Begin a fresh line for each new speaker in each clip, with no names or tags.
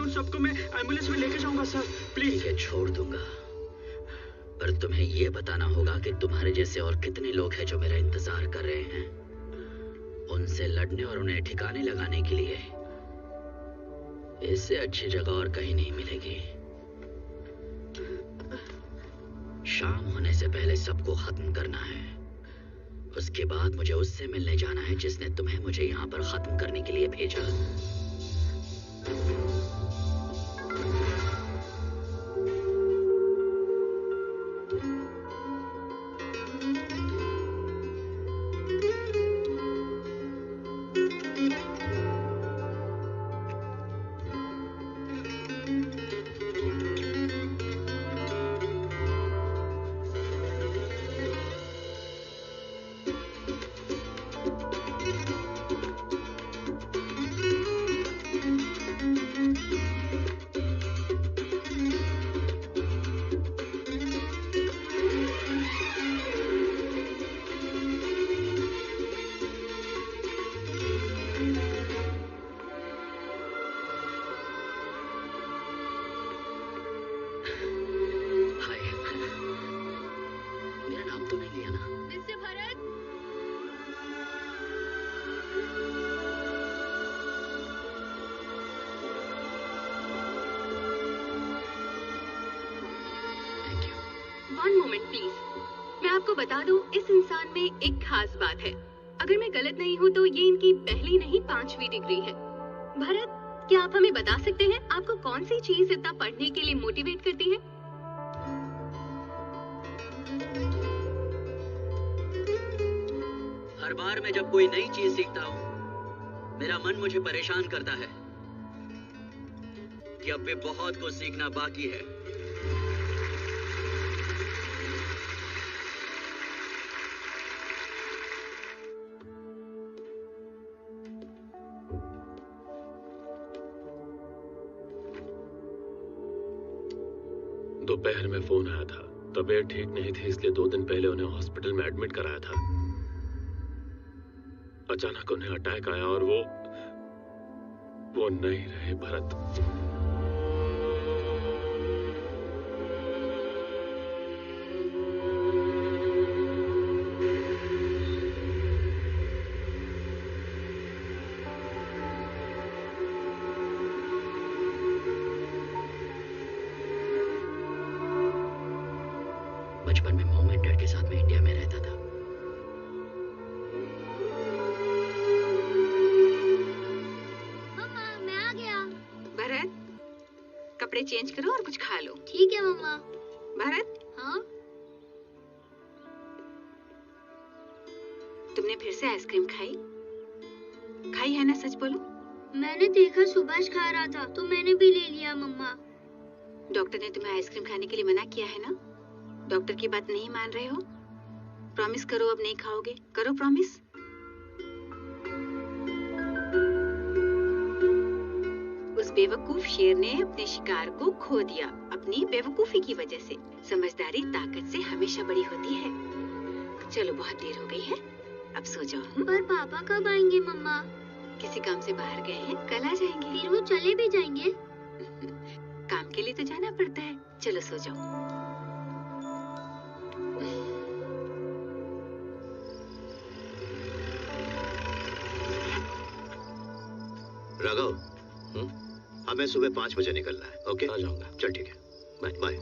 सबको मैं एम्बुलेंस में लेके जाऊंगा सर, प्लीज।
ठीक है, छोड़ दूंगा, पर तुम्हें ये बताना होगा कि तुम्हारे जैसे और कितने लोग हैं जो मेरा इंतजार कर रहे हैं। उनसे लड़ने और उन्हें ठिकाने लगाने के लिए इससे अच्छी जगह और कहीं नहीं मिलेगी। शाम होने से पहले सबको खत्म करना है। उसके बाद मुझे उससे मिलने जाना है जिसने तुम्हें मुझे यहाँ पर खत्म करने के लिए भेजा।
बता दूं, इस इंसान में एक खास बात है। अगर मैं गलत नहीं हूँ तो ये इनकी पहली नहीं 5वीं डिग्री है। भरत, क्या आप हमें बता सकते हैं आपको कौन सी चीज इतना पढ़ने के लिए मोटिवेट करती है?
हर बार मैं जब कोई नई चीज सीखता हूँ, मेरा मन मुझे परेशान करता है कि अब भी बहुत कुछ सीखना बाकी है।
दोपहर में फोन आया था। तबीयत ठीक नहीं थी, इसलिए 2 दिन पहले उन्हें हॉस्पिटल में एडमिट कराया था। अचानक उन्हें अटैक आया और वो नहीं रहे भरत।
बचपन में मॉम एंड डैड के साथ में इंडिया में रहता था।
मम्मा, मैं आ गया। भरत,
कपड़े चेंज करो और कुछ खा लो।
ठीक है मम्मा।
भरत,
हाँ?
तुमने फिर से आइसक्रीम खाई? खाई है ना, सच बोलो।
मैंने देखा सुभाष खा रहा था तो मैंने भी ले लिया मम्मा।
डॉक्टर ने तुम्हें आइसक्रीम खाने के लिए मना किया है ना? डॉक्टर की बात नहीं मान रहे हो? प्रॉमिस करो अब नहीं खाओगे। करो प्रॉमिस। उस बेवकूफ शेर ने अपने शिकार को खो दिया अपनी बेवकूफी की वजह से। समझदारी ताकत से हमेशा बड़ी होती है। चलो बहुत देर हो गई है, अब सो जाओ।
पर पापा कब आएंगे मम्मा?
किसी काम से बाहर गए हैं, कल आ जाएंगे।
फिर वो चले भी जाएंगे?
काम के लिए तो जाना पड़ता है। चलो सो जाओ।
राघव, हमें सुबह 5 बजे निकलना है। ओके,
आ जाऊंगा।
चल ठीक है, बाय बाय।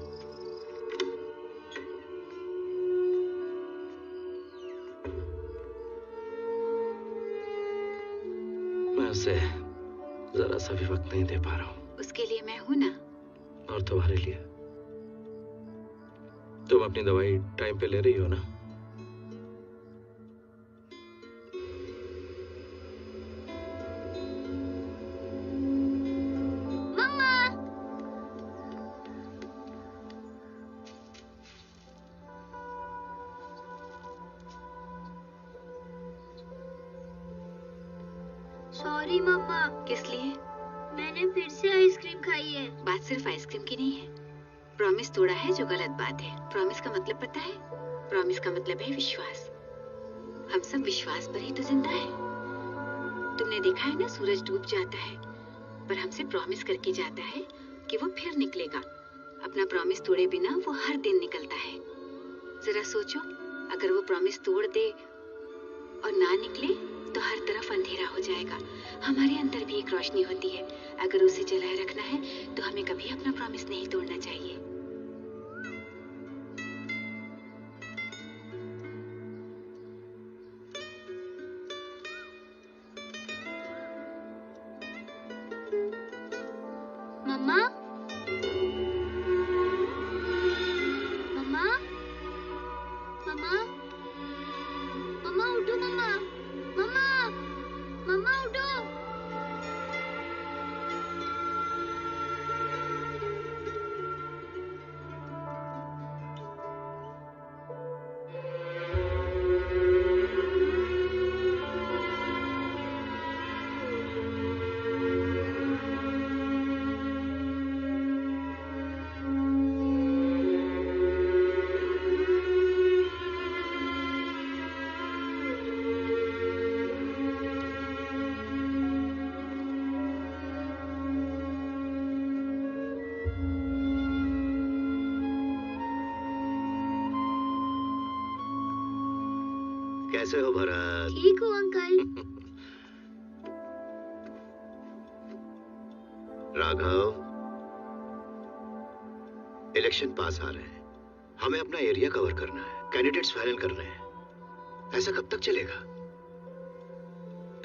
मैं उसे जरा सा भी वक्त नहीं दे पा रहा हूँ।
उसके लिए मैं हूँ ना।
और तुम्हारे लिए? तुम अपनी दवाई टाइम पे ले रही हो ना?
सॉरी मम्मा।
किस लिए?
मैंने फिर से आइसक्रीम खाई है।
बात सिर्फ आइसक्रीम की नहीं है। प्रॉमिस तोड़ा है जो गलत बात है। प्रॉमिस का मतलब पता है? प्रॉमिस का मतलब है विश्वास। हम सब विश्वास पर ही तो जिंदा है। तुमने देखा है ना, सूरज डूब जाता है पर हमसे प्रॉमिस करके जाता है कि वो फिर निकलेगा। अपना प्रॉमिस तोड़े बिना वो हर दिन निकलता है। जरा सोचो, अगर वो प्रॉमिस तोड़ दे और ना निकले तो हर तरफ अंधेरा हो जाएगा। हमारे अंदर भी एक रोशनी होती है। अगर उसे जलाए रखना है तो हमें कभी अपना प्रॉमिस नहीं तोड़ना चाहिए।
मम्मा, मम्मा, मम्मा, मम्मा उठो मम्मा, मम्मा, मम्मा उठो।
कैसे हो भरत?
ठीक हूँ अंकल।
राघव, इलेक्शन पास आ रहे हैं। हमें अपना एरिया कवर करना है, कैंडिडेट्स फाइनल करने हैं। ऐसा कब तक चलेगा?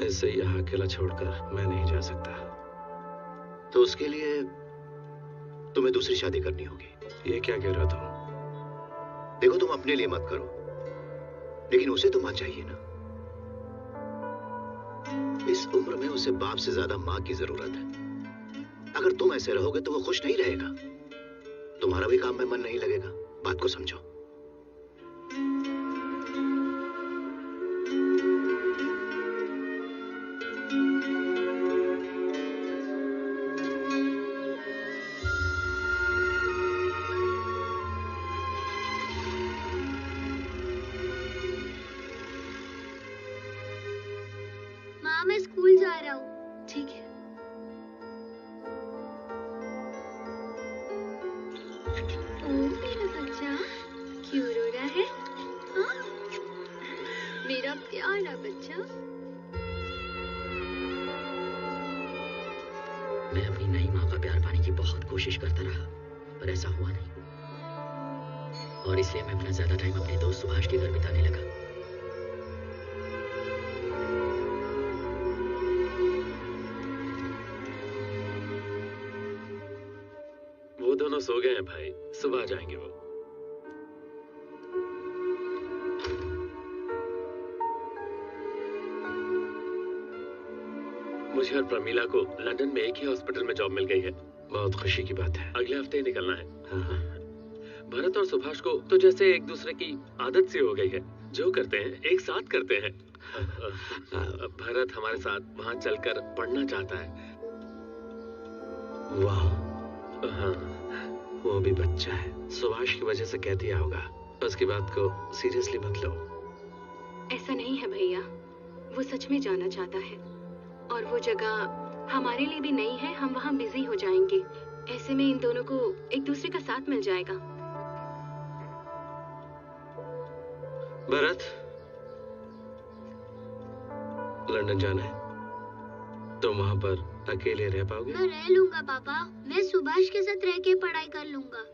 इससे यहाँ अकेला छोड़कर मैं नहीं जा सकता।
तो उसके लिए तुम्हें दूसरी शादी करनी होगी।
ये क्या कह रहा तुम?
देखो, तुम अपने लिए मत करो, लेकिन उसे तो मां चाहिए ना। इस उम्र में उसे बाप से ज्यादा मां की जरूरत है। अगर तुम ऐसे रहोगे तो वो खुश नहीं रहेगा। तुम्हारा भी काम में मन नहीं लगेगा। बात को समझो।
माँ, मैं स्कूल जा रहा हूँ।
ठीक है।
ओ मेरा बच्चा, क्यों रो रहा है? हाँ? मेरा प्यारा बच्चा।
मैं अपनी नई माँ का प्यार पाने की बहुत कोशिश करता रहा, पर ऐसा हुआ नहीं। और इसलिए मैं अपना ज्यादा टाइम अपने दोस्त सुभाष के घर बिताने लगा।
दोनों सो गए हैं भाई, सुबह जाएंगे वो। मुझे और प्रमीला को लंदन में एक ही हॉस्पिटल में जॉब मिल गई है।
बहुत खुशी की बात है।
अगले हफ्ते ही निकलना है।
हाँ हाँ।
भरत और सुभाष को तो जैसे एक दूसरे की आदत सी हो गई है, जो करते हैं एक साथ करते हैं। भरत हमारे साथ वहां चलकर पढ़ना चाहता है।
वाह,
हाँ,
वो भी बच्चा है। सुभाष की वजह से कह दिया होगा। उसकी बात को सीरियसली मत लो।
ऐसा नहीं है भैया, वो सच में जाना चाहता है और वो जगह हमारे लिए भी नई है। हम वहाँ बिजी हो जाएंगे, ऐसे में इन दोनों को एक दूसरे का साथ मिल जाएगा।
भरत, लंदन जाना है? तुम वहां पर अकेले रह पाओगे?
मैं रह लूंगा पापा। मैं सुभाष के साथ रह के पढ़ाई कर लूंगा।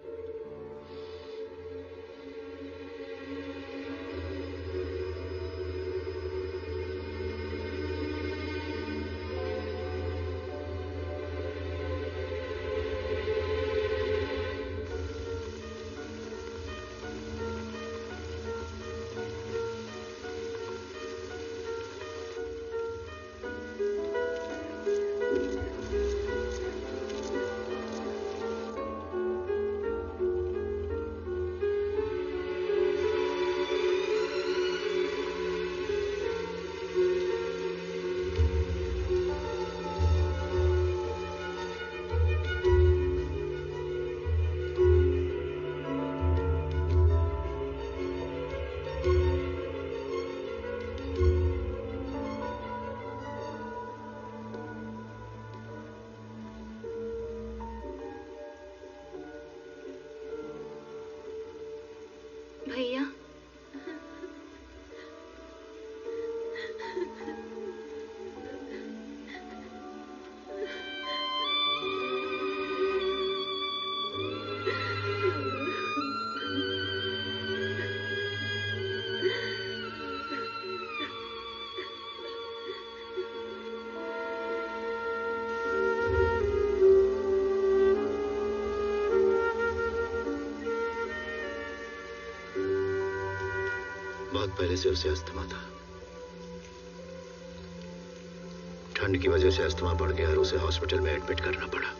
भैया,
बहुत पहले से उसे अस्थमा था। ठंड की वजह से अस्थमा बढ़ गया और उसे हॉस्पिटल में एडमिट करना पड़ा।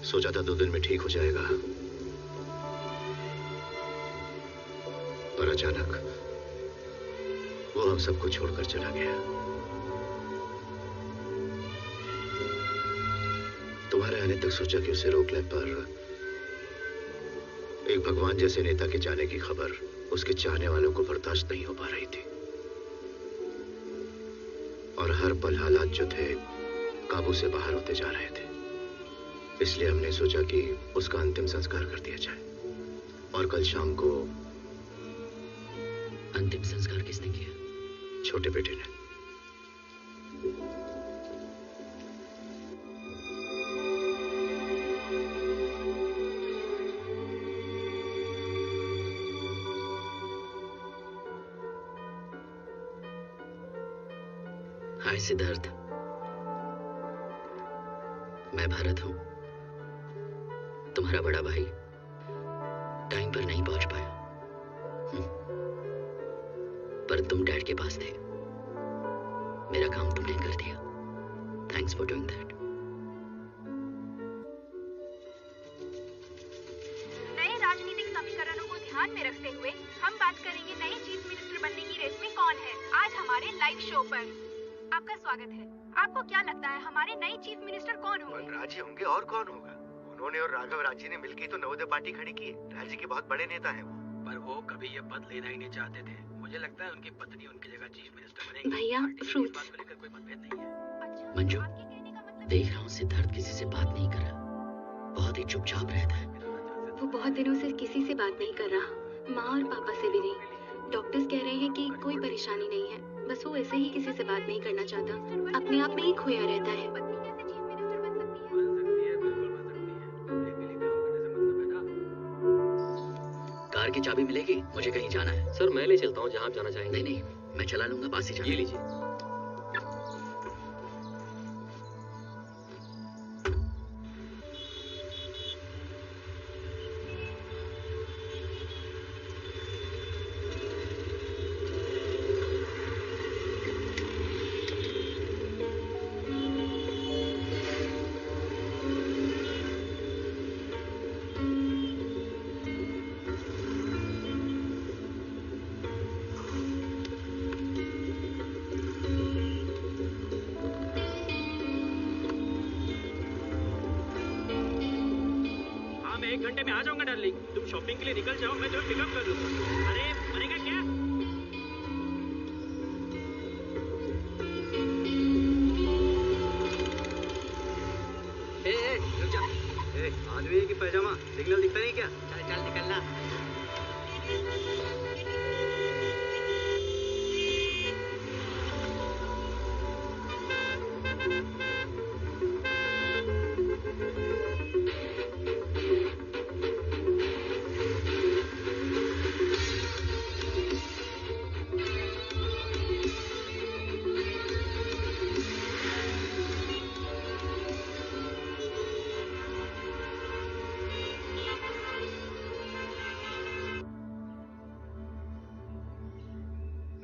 सोचा था 2 दिन में ठीक हो जाएगा, पर अचानक वो हम सबको छोड़कर चला गया। तुम्हारे आने तक सोचा कि उसे रोक ले, पर एक भगवान जैसे नेता के जाने की खबर उसके चाहने वालों को बर्दाश्त नहीं हो पा रही थी और हर पल हालात जो थे काबू से बाहर होते जा रहे थे। इसलिए हमने सोचा कि उसका अंतिम संस्कार कर दिया जाए। और कल शाम को
अंतिम संस्कार किसने किया?
छोटे बेटे ने।
हाय सिद्धार्थ, मैं भरत हूं, तुम्हारा बड़ा भाई। टाइम पर नहीं पहुंच पाया, पर तुम डैड के पास थे। मेरा काम तुमने कर दिया। Thanks for doing that.
नए राजनीतिक समीकरणों को ध्यान में रखते हुए हम बात करेंगे नए चीफ मिनिस्टर बनने की रेस में कौन है, आज हमारे लाइव शो पर। आपका स्वागत है। आपको क्या लगता है हमारे नए चीफ मिनिस्टर कौन होंगे?
वनराज होंगे, और कौन होगा? उन्होंने और राघव राजी ने मिलकर तो नवोदय पार्टी खड़ी की है। राज्य के बहुत बड़े नेता हैं वो।
पर वो कभी ये पद लेना ही नहीं चाहते थे। मुझे लगता है उनकी पत्नी उनकी जगह चीफ मिनिस्टर बनेगी।
भैया,
फ्रूट बात को लेकर कोई मतभेद नहीं है।
अच्छा,
मंजू,
आपके कहने का मतलब
देख रहा हूँ सिद्धार्थ किसी से बात नहीं कर रहा, बहुत ही चुपचाप रहता है।
वो बहुत दिनों से किसी से बात नहीं कर रहा, माँ और पापा से भी नहीं। डॉक्टर्स कह रहे हैं कि कोई परेशानी नहीं है, बस वो ऐसे ही किसी से बात नहीं करना चाहता, अपने आप में ही खोया रहता है।
पत्नी कैसे चीफ मिनिस्टर बन सकती है?
बन सकती है, बिल्कुल बन सकती है। अकेले काम करने से मतलब है ना।
कार की चाबी मिलेगी? मुझे कहीं जाना है।
सर मैं ले चलता हूँ जहाँ आप जाना चाहेंगे।
नहीं नहीं, मैं चला लूंगा, पास ही जाना।
ये लीजिए।
घंटे में आ जाऊंगा डार्लिंग। तुम शॉपिंग के लिए निकल जाओ, मैं तुम्हें पिकअप कर लूंगा। अरे मरेगा क्या?
रुक जा। आदमी की पैजामा सिग्नल दिखता नहीं क्या?
चल चल निकलना।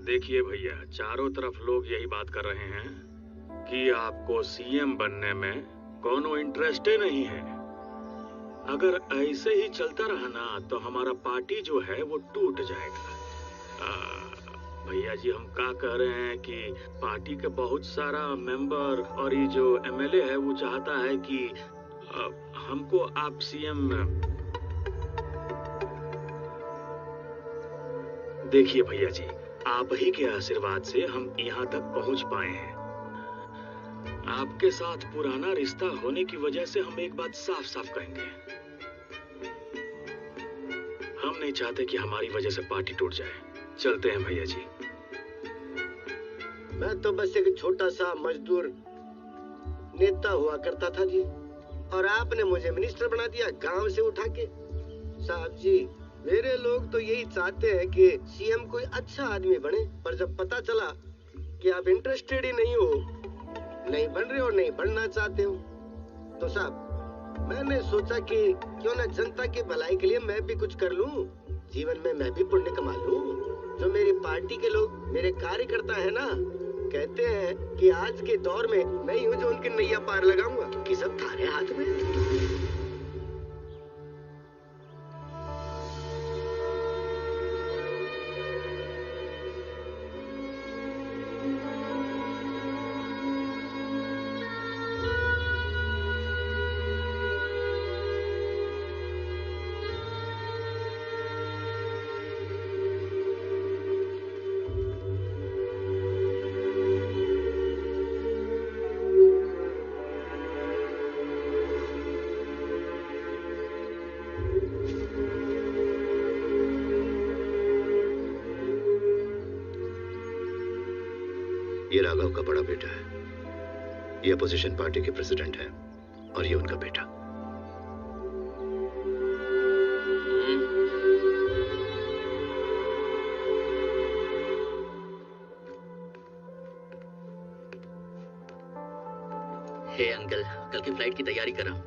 देखिए भैया, चारों तरफ लोग यही बात कर रहे हैं कि आपको सीएम बनने में कोनो इंटरेस्ट ही नहीं है। अगर ऐसे ही चलता रहा ना तो हमारा पार्टी जो है वो टूट जाएगा। भैया जी, हम क्या कह रहे हैं कि पार्टी के बहुत सारा मेंबर और ये जो एमएलए है वो चाहता है कि हमको आप सीएम। देखिए भैया जी, आप ही के आशीर्वाद से हम यहाँ तक पहुँच पाए हैं। आपके साथ पुराना रिश्ता होने की वजह से हम एक बात साफ साफ कहेंगे, हम नहीं चाहते कि हमारी वजह से पार्टी टूट जाए। चलते हैं भैया जी।
मैं तो बस एक छोटा सा मजदूर नेता हुआ करता था जी, और आपने मुझे मिनिस्टर बना दिया गांव से उठा के। साहब जी, मेरे लोग तो यही चाहते हैं कि सीएम कोई अच्छा आदमी बने, पर जब पता चला कि आप इंटरेस्टेड ही नहीं हो, नहीं बन रहे हो, नहीं बनना चाहते हो, तो साहब मैंने सोचा कि क्यों ना जनता की भलाई के लिए मैं भी कुछ कर लूं, जीवन में मैं भी पुण्य कमा लूं। जो मेरी पार्टी के लोग, मेरे कार्यकर्ता है ना, कहते हैं कि आज के दौर में मैं ही हूँ जो उनकी नैया पार लगाऊंगा, क्योंकि सब थारे हाथ में।
ये राघव का बड़ा बेटा है, ये अपोजिशन पार्टी के प्रेसिडेंट है, और ये उनका बेटा।
हे अंकल, कल की फ्लाइट की तैयारी कर रहा हूं।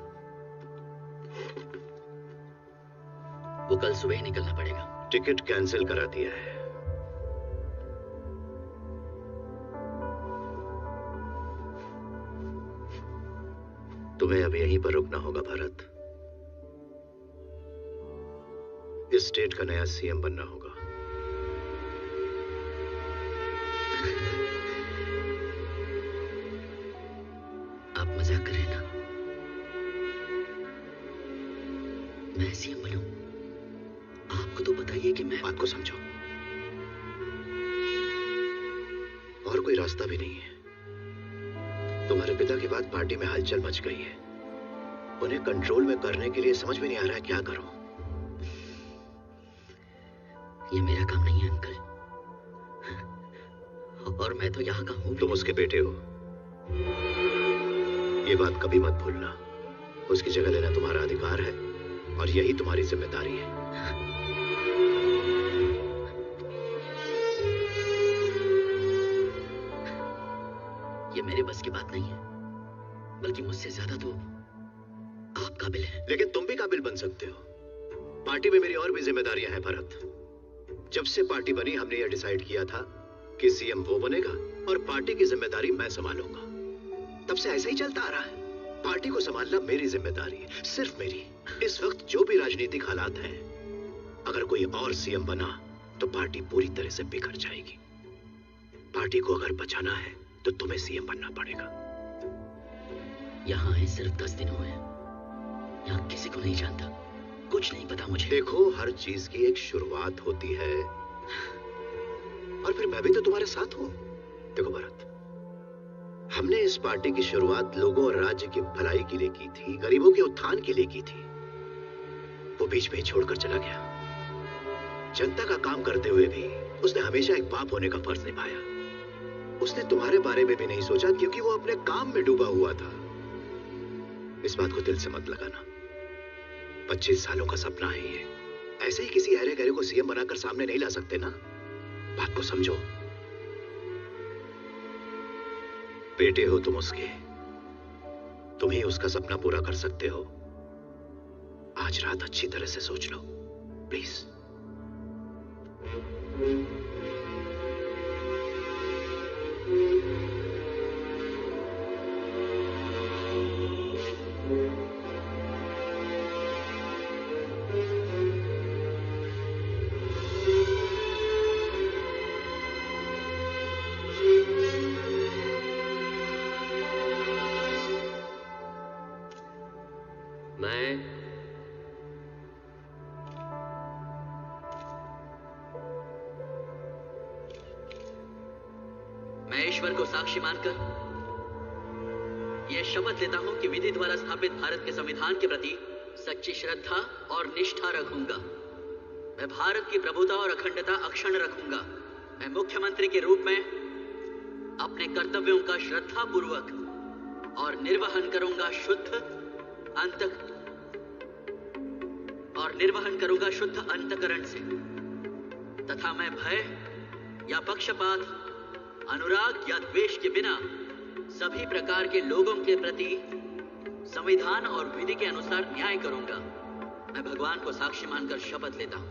वो कल सुबह ही निकलना पड़ेगा।
टिकट कैंसिल करा दिया है। तुम्हें अब यहीं पर रुकना होगा भरत। इस स्टेट का नया सीएम बनना होगा।
आप मजाक कर रहे हैं ना? मैं सीएम बनूं? आपको तो पता ही है कि मैं।
बात को समझो, और कोई रास्ता भी नहीं है। तुम्हारे पिता की बात पार्टी में हलचल मच गई है। उन्हें कंट्रोल में करने के लिए समझ में नहीं आ रहा है क्या करूं।
ये मेरा काम नहीं है अंकल, और मैं तो यहाँ का हूँ।
तुम उसके बेटे हो, ये बात कभी मत भूलना। उसकी जगह लेना तुम्हारा अधिकार है, और यही तुम्हारी जिम्मेदारी है।
ये मेरे बस की बात नहीं है, बल्कि मुझसे ज्यादा तो आप काबिल हैं।
लेकिन तुम भी काबिल बन सकते हो। पार्टी में मेरी और भी जिम्मेदारियां हैं भरत। जब से पार्टी बनी हमने यह डिसाइड किया था कि सीएम वो बनेगा और पार्टी की जिम्मेदारी मैं संभालूंगा। तब से ऐसा ही चलता आ रहा है। पार्टी को संभालना मेरी जिम्मेदारी है, सिर्फ मेरी। इस वक्त जो भी राजनीतिक हालात हैं, अगर कोई और सीएम बना तो पार्टी पूरी तरह से बिखर जाएगी। पार्टी को अगर बचाना है तो तुम्हें सीएम बनना पड़ेगा।
यहाँ आए सिर्फ 10 दिन हुए, यहाँ किसी को नहीं जानता, कुछ नहीं पता मुझे।
देखो, हर चीज की एक शुरुआत होती है, और फिर मैं भी तो तुम्हारे साथ हूं। देखो भरत, हमने इस पार्टी की शुरुआत लोगों और राज्य की भलाई के लिए की थी, गरीबों के उत्थान के लिए की थी। वो बीच में ही छोड़कर चला गया। जनता का काम करते हुए भी उसने हमेशा एक बाप होने का फर्ज निभाया। उसने तुम्हारे बारे में भी नहीं सोचा, क्योंकि वो अपने काम में डूबा हुआ था। इस बात को दिल से मत लगाना। 25 सालों का सपना है ये। ऐसे ही किसी अरे गहरे को सीएम बनाकर सामने नहीं ला सकते ना। बात को समझो। बेटे हो तुम उसके, तुम ही उसका सपना पूरा कर सकते हो। आज रात अच्छी तरह से सोच लो, प्लीज।
मैं ईश्वर को साक्षी मानकर यह शपथ लेता हूं कि विधि द्वारा स्थापित भारत के संविधान के प्रति सच्ची श्रद्धा और निष्ठा रखूंगा। मैं भारत की प्रभुता और अखंडता अक्षुण्ण रखूंगा। मैं मुख्यमंत्री के रूप में अपने कर्तव्यों का श्रद्धा पूर्वक और निर्वहन करूंगा शुद्ध अंतकरण से, तथा मैं भय या पक्षपात, अनुराग या द्वेष के बिना सभी प्रकार के लोगों के प्रति संविधान और विधि के अनुसार न्याय करूंगा। मैं भगवान को साक्षी मानकर शपथ लेता हूं।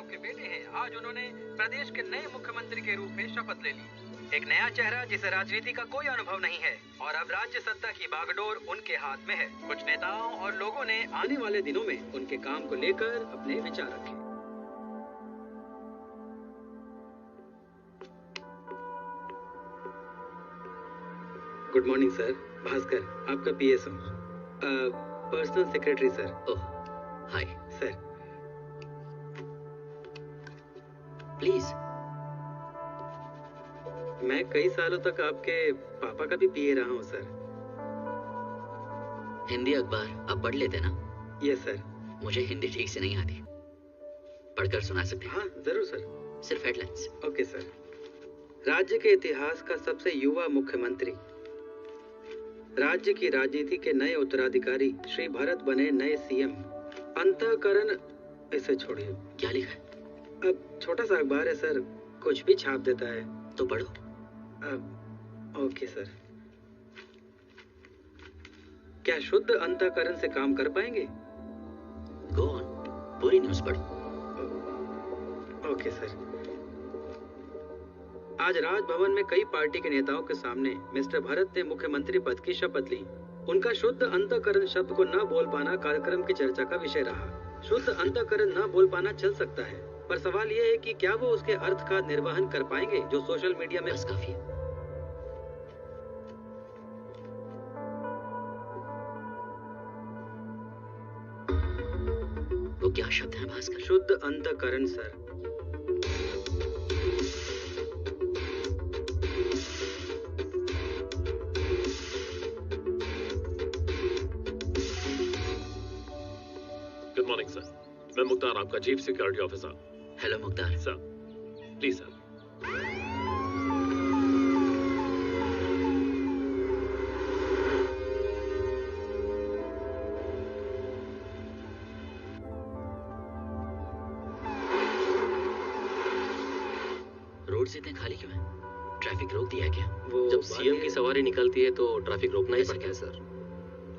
के बेटे हैं, आज उन्होंने प्रदेश के नए मुख्यमंत्री के रूप में शपथ ले ली। एक नया चेहरा जिसे राजनीति का कोई अनुभव नहीं है, और अब राज्य सत्ता की बागडोर उनके हाथ में है। कुछ नेताओं और लोगों ने आने वाले दिनों में उनके काम को लेकर अपने विचार रखे। गुड मॉर्निंग सर, भास्कर आपका पीएस हूँ, personal secretary sir.
Oh, hi
sir.
Please.
मैं कई सालों तक आपके पापा का भी पीए रहा हूँ सर।
हिंदी अखबार आप पढ़ लेते ना?
Yes sir.
मुझे हिंदी ठीक से नहीं आती, पढ़कर सुना सकते हैं?
हाँ जरूर सर।
सिर्फ हेडलाइंस।
Okay sir. राज्य के इतिहास का सबसे युवा मुख्यमंत्री, राज्य की राजनीति के नए उत्तराधिकारी श्री भरत बने नए सीएम। अंतःकरण, इसे छोड़िए।
क्या लिखा है?
अब छोटा सा अखबार है सर, कुछ भी छाप देता है।
तो पढ़ो।
Okay sir. क्या शुद्ध अंतःकरण से काम कर पाएंगे?
गो ऑन, पूरी न्यूज़ पढ़ो।
Okay sir. आज राजभवन में कई पार्टी के नेताओं के सामने मिस्टर भरत ने मुख्यमंत्री पद की शपथ ली। उनका शुद्ध अंतःकरण शब्द को न बोल पाना कार्यक्रम की चर्चा का विषय रहा। शुद्ध अंतःकरण न बोल पाना चल सकता है, पर सवाल यह है कि क्या वो उसके अर्थ का निर्वहन कर पाएंगे जो सोशल मीडिया में।
बस काफी है। वो क्या शब्द है भास्कर?
शुद्ध अंतःकरण सर।
गुड मॉर्निंग सर, मैं मुख्तार, आपका chief security officer.
Hello Mukhtar.
Sir, please sir.
Roads इतने खाली क्यों हैं? ट्रैफिक रोक दिया है क्या?
वो जब सीएम की सवारी निकलती है तो ट्रैफिक रोकना ही पड़ता है सर।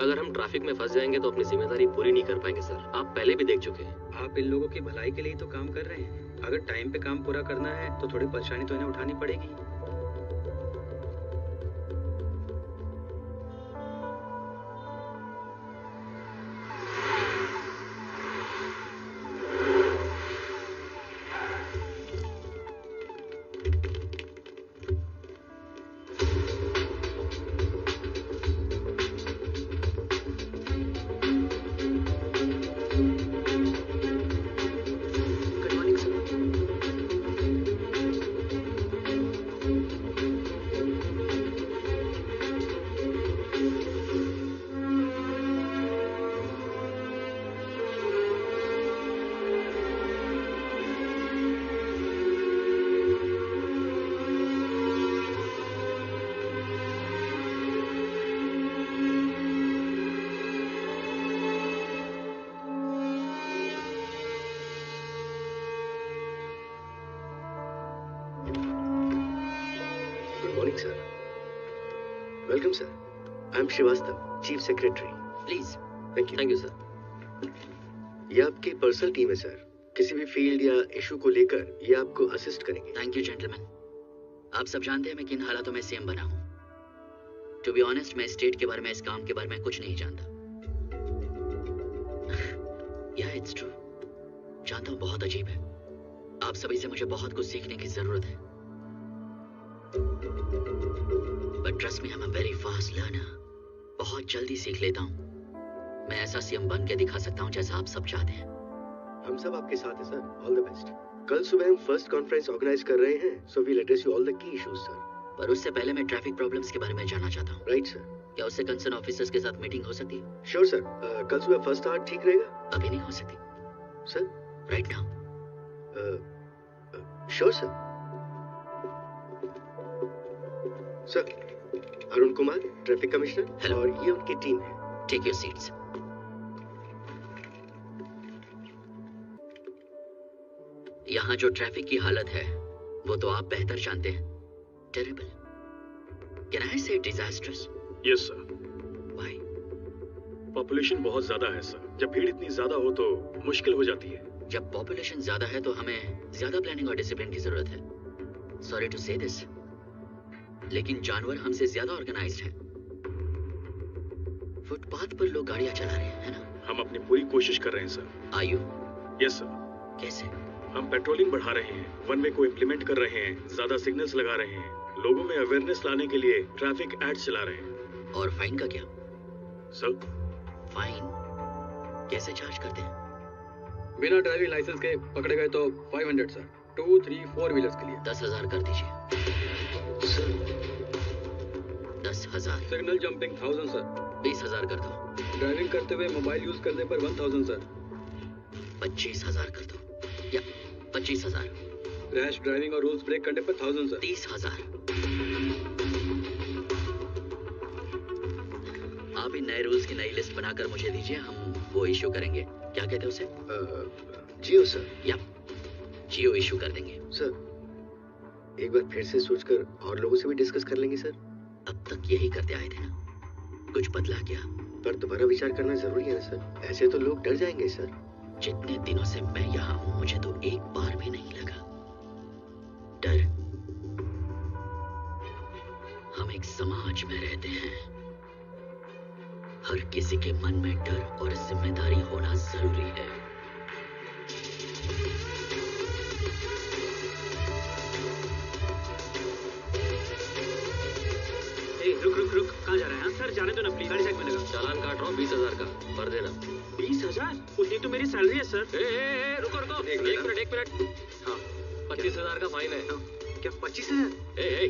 अगर हम ट्रैफिक में फंस जाएंगे तो अपनी जिम्मेदारी पूरी नहीं कर पाएंगे सर। आप पहले भी देख चुके हैं।
आप इन लोगों की भलाई के लिए तो काम कर रहे हैं। अगर टाइम पे काम पूरा करना है तो थोड़ी परेशानी तो इन्हें उठानी पड़ेगी।
Welcome sir. I am Shrivastava, chief secretary.
Please.
Thank you sir. ये आपकी पर्सनल टीम है सर। किसी भी फील्ड या इशू को लेकर ये आपको असिस्ट करेंगे।
Thank you gentleman. आप सब जानते हैं मैं किन हालातों में सीएम बना हूँ। टू बी ऑनेस्ट, मैं स्टेट के बारे में, इस काम के बारे में कुछ नहीं जानता। या इट्स ट्रू, जानता हूँ बहुत अजीब है। आप सभी से मुझे बहुत कुछ सीखने की जरूरत है। But trust me, I am a very fast learner. बहुत जल्दी सीख लेता हूँ। मैं ऐसा सीएम बन के दिखा सकता हूँ जैसा आप सब चाहते हैं।
हम सब आपके साथ हैं सर। All the best. कल सुबह हम फर्स्ट कॉन्फ्रेंस ऑर्गेनाइज कर रहे हैं, so we'll address you all the key issues sir.
पर उससे पहले मैं ट्रैफिक प्रॉब्लम्स के बारे में जानना चाहता हूँ।
Right sir.
क्या उससे कंसर्न ऑफिसर्स के साथ मीटिंग हो सकती है?
Sure sir. कल सुबह फर्स्ट आवर ठीक रहेगा?
अभी नहीं हो सकती
sir.
Right now.
Sure sir. Sir, Arun Kumar, traffic commissioner, और ये उनकी टीम है।
Take your seats. यहाँ जो ट्रैफिक की हालत है वो तो आप बेहतर जानते हैं। टेरिबल। कैन आई से disastrous?
Yes sir.
Why?
Population बहुत ज्यादा है सर। जब भीड़ इतनी ज्यादा हो तो मुश्किल हो जाती है।
जब पॉपुलेशन ज्यादा है तो हमें ज्यादा प्लानिंग और डिसिप्लिन की जरूरत है। सॉरी टू से दिस, लेकिन जानवर हमसे ज्यादा ऑर्गेनाइज्ड हैं। फुटपाथ पर लोग गाड़ियां चला रहे हैं, है ना?
हम अपनी पूरी कोशिश कर रहे हैं sir.
Are you?
Yes sir.
कैसे?
हम पेट्रोलिंग बढ़ा रहे हैं, वन वे को इम्प्लीमेंट कर रहे हैं, ज्यादा सिग्नल्स लगा रहे हैं, लोगों में अवेयरनेस लाने के लिए ट्रैफिक एड्स चला रहे हैं।
और फाइन का क्या?
सर,
फाइन कैसे चार्ज करते हैं?
बिना ड्राइविंग लाइसेंस के पकड़े गए तो 500 सर। 2, 3, 4 व्हीलर्स के लिए
10,000 कर दीजिए।
सर
10,000।
Signal jumping 1000 sir.
20,000 कर दो।
ड्राइविंग करते हुए मोबाइल यूज करने पर 1000 सर।
25,000 कर दो, या 25,000।
रैश ड्राइविंग और रूल्स ब्रेक करने पर 1000 सर।
30,000। आप इन नए रूल्स की नई लिस्ट बनाकर मुझे दीजिए, हम वो इश्यू करेंगे। क्या कहते हैं उसे?
जियो सर।
या जियो इश्यू कर देंगे।
सर, एक बार फिर से सोचकर और लोगों से भी डिस्कस कर लेंगे सर।
अब तक यही करते आए थे ना, कुछ बदला क्या?
पर दोबारा विचार करना जरूरी है ना सर। ऐसे तो लोग डर जाएंगे सर।
जितने दिनों से मैं यहाँ हूँ मुझे तो एक बार भी नहीं लगा डर। हम एक समाज में रहते हैं, हर किसी के मन में डर और जिम्मेदारी होना जरूरी है।
रुक रुक रुक, कहाँ जा रहे हैं? सर जाने दो ना प्लीज, गाड़ी साइड में लगा।
चालान काट रहा हूँ 20,000 का, भर देना।
20,000? उतनी तो मेरी सैलरी है सर।
रुको रुको, एक मिनट। हाँ, 25,000 का फाइन है।
क्या 25,000?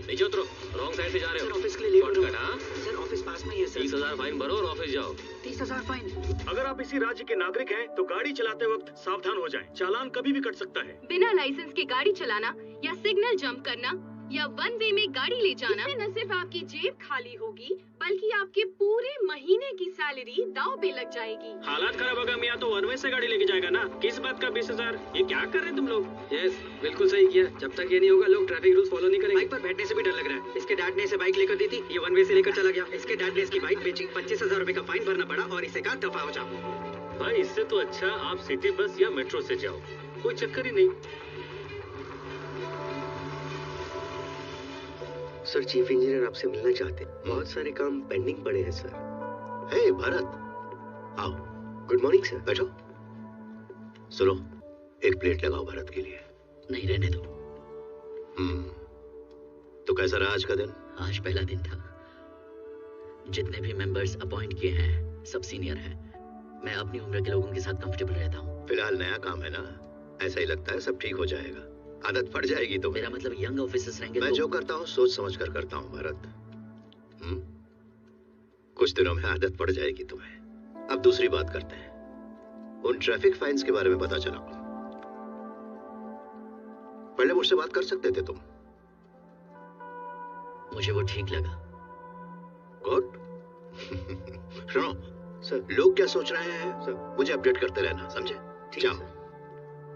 नीचे उतरो, रॉन्ग साइड से जा रहे हो।
सर ऑफिस के लिए लेट हो
रहा।
सर ऑफिस पास में ही है सर।
30,000 फाइन भरो और ऑफिस जाओ।
30,000 फाइन?
अगर आप इसी राज्य के नागरिक हैं तो गाड़ी चलाते वक्त सावधान हो जाएं। चालान कभी भी कट सकता है।
बिना लाइसेंस के गाड़ी चलाना या सिग्नल जंप करना या वन वे में गाड़ी ले जाना, इससे न सिर्फ आपकी जेब खाली होगी बल्कि आपके पूरे महीने की सैलरी दांव पे लग जाएगी।
हालात खराब होगा मियाँ तो वन वे से गाड़ी लेके जाएगा ना। किस बात का 20,000? ये क्या कर रहे हैं तुम लोग?
यस, बिल्कुल सही किया। जब तक ये नहीं होगा लोग ट्रैफिक रूल्स फॉलो नहीं करेंगे। बाइक पर बैठने से भी डर लग रहा है। इसके डैड ने इसे बाइक लेकर दी थी, ये वन वे से लेकर चला गया। इसके डैड ने इसकी बाइक बेची, 25,000 रुपए का फाइन भरना पड़ा और इसे कहा दफा हो जाओ।
भाई इससे तो अच्छा आप सिटी बस या मेट्रो से जाओ, कोई चक्कर ही नहीं।
सर, चीफ इंजीनियर आपसे मिलना चाहते हैं। बहुत सारे काम पेंडिंग पड़े हैं सर।
हे भरत, आओ।
Good morning sir.
बैठो। सुनो, एक प्लेट लगाओ भरत के लिए।
नहीं, रहने दो।
तो कैसा रहा आज का दिन?
आज पहला दिन था। जितने भी मेंबर्स अपॉइंट किए हैं सब सीनियर हैं। मैं अपनी उम्र के लोगों के साथ कंफर्टेबल रहता हूँ।
फिलहाल नया काम है ना, ऐसा ही लगता है सब ठीक हो जाएगा। आदत पड़ जाएगी तो।
मेरा मतलब यंग ऑफिसर्स रहेंगे।
मैं जो करता हूँ सोच समझ कर करता हूँ भरत। कुछ दिनों में आदत पड़ जाएगी तुम्हें। अब दूसरी बात करते हैं। उन ट्रैफिक फाइन्स के बारे में पता चला, पहले मुझसे बात कर सकते थे तुम।
मुझे वो ठीक लगा।
गुड। सुनो सर, लोग क्या सोच रहे हैं सर, मुझे अपडेट करते रहना, समझे? जाओ।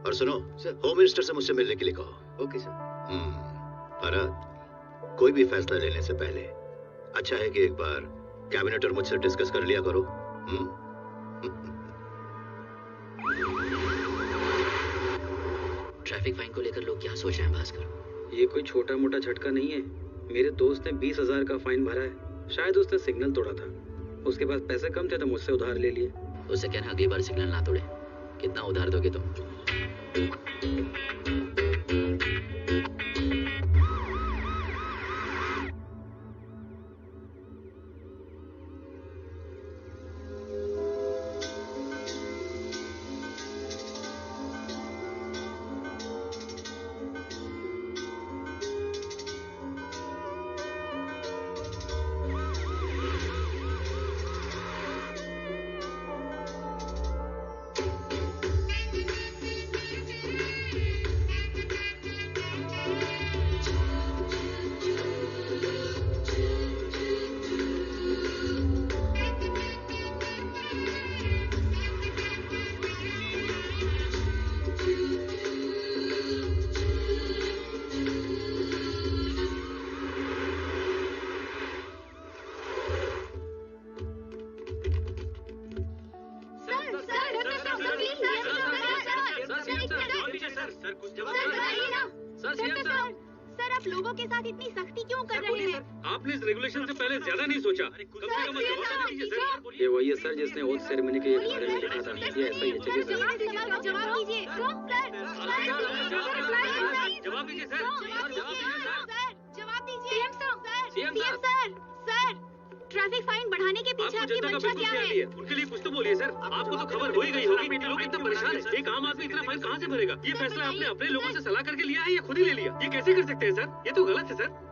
और सुनो सर, होम मिनिस्टर से मुझसे मिलने के लिए कहो।
Okay sir.
भरत, कोई भी फैसला लेने से पहले अच्छा है कि एक बार कैबिनेट और मुझसे डिस्कस कर लिया करो।
ट्रैफिक फाइन को लेकर लोग क्या सोच रहे हैं भास्कर?
ये कोई छोटा मोटा झटका नहीं है। मेरे दोस्त ने 20,000 का फाइन भरा है। शायद उसने सिग्नल तोड़ा था, उसके पास पैसे कम थे तो मुझसे उधार ले लिए।
उससे कहना अगली बार सिग्नल ना तोड़े। कितना उधार दोगे तुम?
ये वही है सर जिसने ओथ सेरेमनी के बारे में लिखा था। ये ऐसा ही है। चलिए सर।
जवाब दीजिए सर।
जवाब दीजिए सर।
जवाब दीजिए CM sir. Sir, traffic fine बढ़ाने के पीछे आपकी मंशा क्या है?
उनके लिए कुछ तो बोलिए सर। आपको तो खबर हो ही गई होगी। लोग इतना परेशान है। एक आम आदमी इतना फाइन कहाँ से भरेगा? ये फैसला आपने अपने लोगों से सलाह करके लिया है या खुद ही ले लिया? ये कैसे कर सकते हैं सर? ये तो गलत है सर।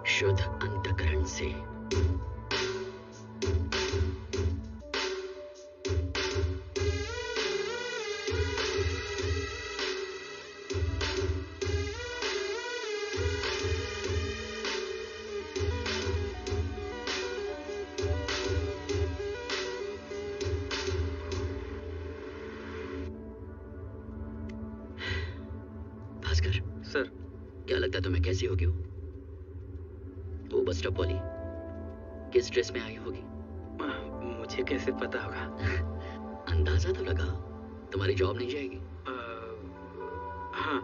शुद्ध अंतःकरण से। भास्कर
सर,
क्या लगता है तुम्हें कैसी होगी वो बस स्टॉप वाली? किस ड्रेस में आई होगी?
मुझे कैसे पता होगा?
अंदाजा तो लगा। तुम्हारी जॉब नहीं जाएगी?
हाँ,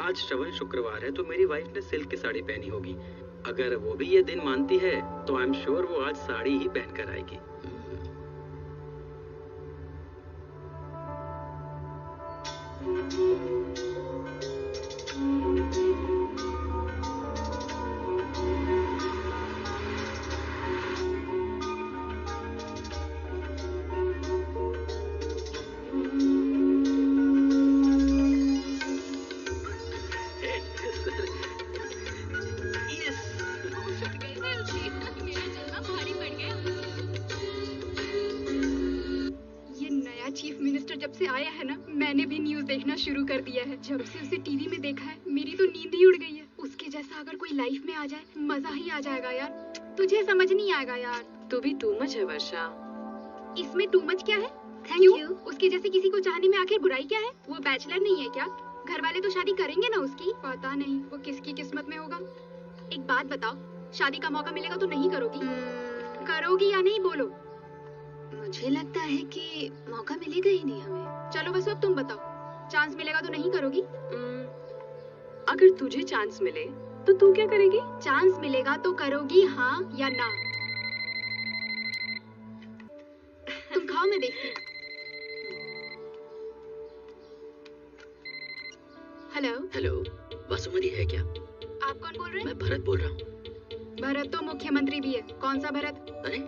आज श्रवण शुक्रवार है तो मेरी वाइफ ने सिल्क की साड़ी पहनी होगी। अगर वो भी ये दिन मानती है तो आई एम श्योर वो आज साड़ी ही पहनकर आएगी।
से आया है ना, मैंने भी न्यूज देखना शुरू कर दिया है। जब से उसे टीवी में देखा है, मेरी तो नींद ही उड़ गई है। उसके जैसा अगर कोई लाइफ में आ जाए, मजा ही आ जाएगा यार। तुझे समझ नहीं आएगा यार।
तू भी टू मच है वर्षा।
इसमें टू मच क्या है?
Thank you.
उसके जैसे किसी को चाहने में आखिर बुराई क्या है? वो बैचलर नहीं है क्या? घर वाले तो शादी करेंगे ना उसकी। पता नहीं वो किसकी किस्मत में होगा। एक बात बताओ, शादी का मौका मिलेगा तो नहीं करोगी? करोगी या नहीं बोलो?
मुझे लगता है कि मौका मिलेगा ही नहीं हमें।
चलो बस अब तुम बताओ, चांस मिलेगा तो नहीं करोगी?
अगर तुझे चांस मिले तो तू क्या करेगी?
चांस मिलेगा तो करोगी हाँ या ना? तुम खाओ, मैं देखती हूँ। हेलो।
हेलो, वासुमती है क्या?
आप कौन बोल रहे हैं?
मैं भरत बोल रहा हूँ।
भरत तो मुख्यमंत्री भी है। कौन सा भरत?
अरे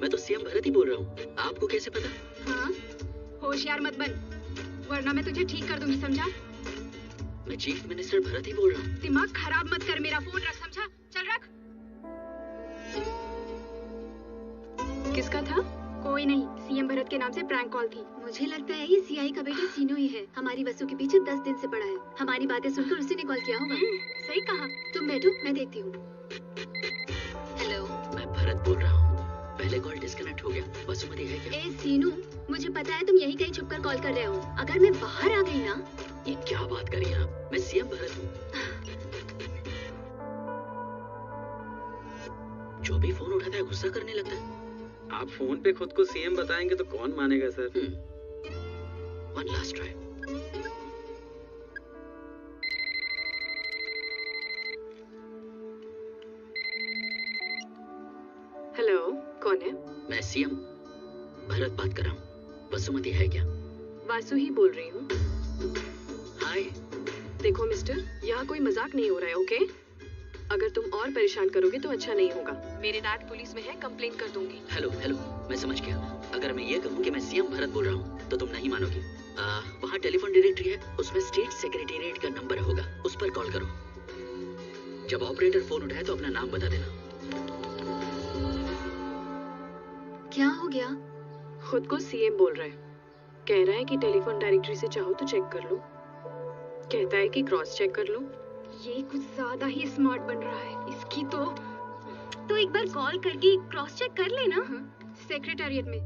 मैं तो सीएम भरत ही बोल रहा हूँ। आपको कैसे पता?
हाँ, होशियार मत बन, वरना मैं तुझे ठीक कर दूंगी, समझा?
मैं चीफ मिनिस्टर भरत ही बोल रहा हूँ।
दिमाग खराब मत कर, मेरा फोन रख, समझा? चल रख।
किसका था?
कोई नहीं, सीएम भरत के नाम से प्रैंक कॉल थी।
मुझे लगता है ये सीआई का बेटा सीनो ही है। हमारी वसु के पीछे 10 दिन से पड़ा है। हमारी बातें सुनकर उसी ने कॉल किया होगा।
सही कहा।
तुम बैठो, मैं देखती हूँ। हेलो,
मैं भरत बोल रहा हूँ। पहले कॉल डिस्कनेक्ट हो गया। वासुमती है क्या?
ए सीनू, मुझे पता है तुम यहीं कहीं छुपकर कॉल कर रहे हो। अगर मैं बाहर आ गई ना।
ये क्या बात करी आप? मैं सीएम भरत हूँ। जो भी फोन उठाता है गुस्सा करने लगता है।
आप फोन पे खुद को सीएम बताएंगे तो कौन मानेगा sir?
One last try.
Hello, कौन है?
मैं सीएम भरत बात कर रहा हूँ। वासुमती है क्या?
वासु ही बोल रही हूँ।
हाय।
देखो मिस्टर, यहाँ कोई मजाक नहीं हो रहा है, ओके? अगर तुम और परेशान करोगे तो अच्छा नहीं होगा। मेरे डैड पुलिस में है, कंप्लेन कर दूंगी।
हेलो हेलो, मैं समझ गया। अगर मैं ये कहूँ कि मैं सीएम भरत बोल रहा हूँ तो तुम नहीं मानोगी। वहाँ टेलीफोन डायरेक्टरी है, उसमें स्टेट सेक्रेटेरिएट का नंबर होगा, उस पर कॉल करो। जब ऑपरेटर फोन उठाए तो अपना नाम बता देना।
क्या हो गया?
खुद को सीएम बोल रहा है। कह रहा है कि टेलीफोन डायरेक्टरी से चाहो तो चेक कर लो। कहता है कि क्रॉस चेक कर लो।
ये कुछ ज्यादा ही स्मार्ट बन रहा है। इसकी तो
एक बार कॉल करके क्रॉस चेक कर लेना।
सेक्रेटेरिएट में।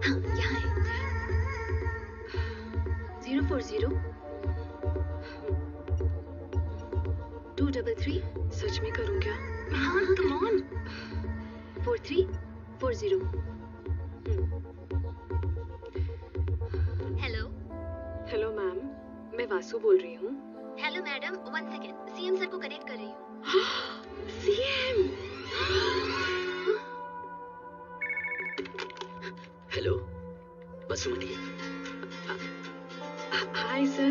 हाँ, यहाँ है। 040 233।
सच में करूँ क्या?
हाँ, come on. 4340।
Hello.
Hello ma'am, मैं वासु बोल रही हूँ।
Hello madam, 1 second, CM sir को कनेक्ट कर रही हूँ।
CM.
Hello, Vasumathi.
Hi sir.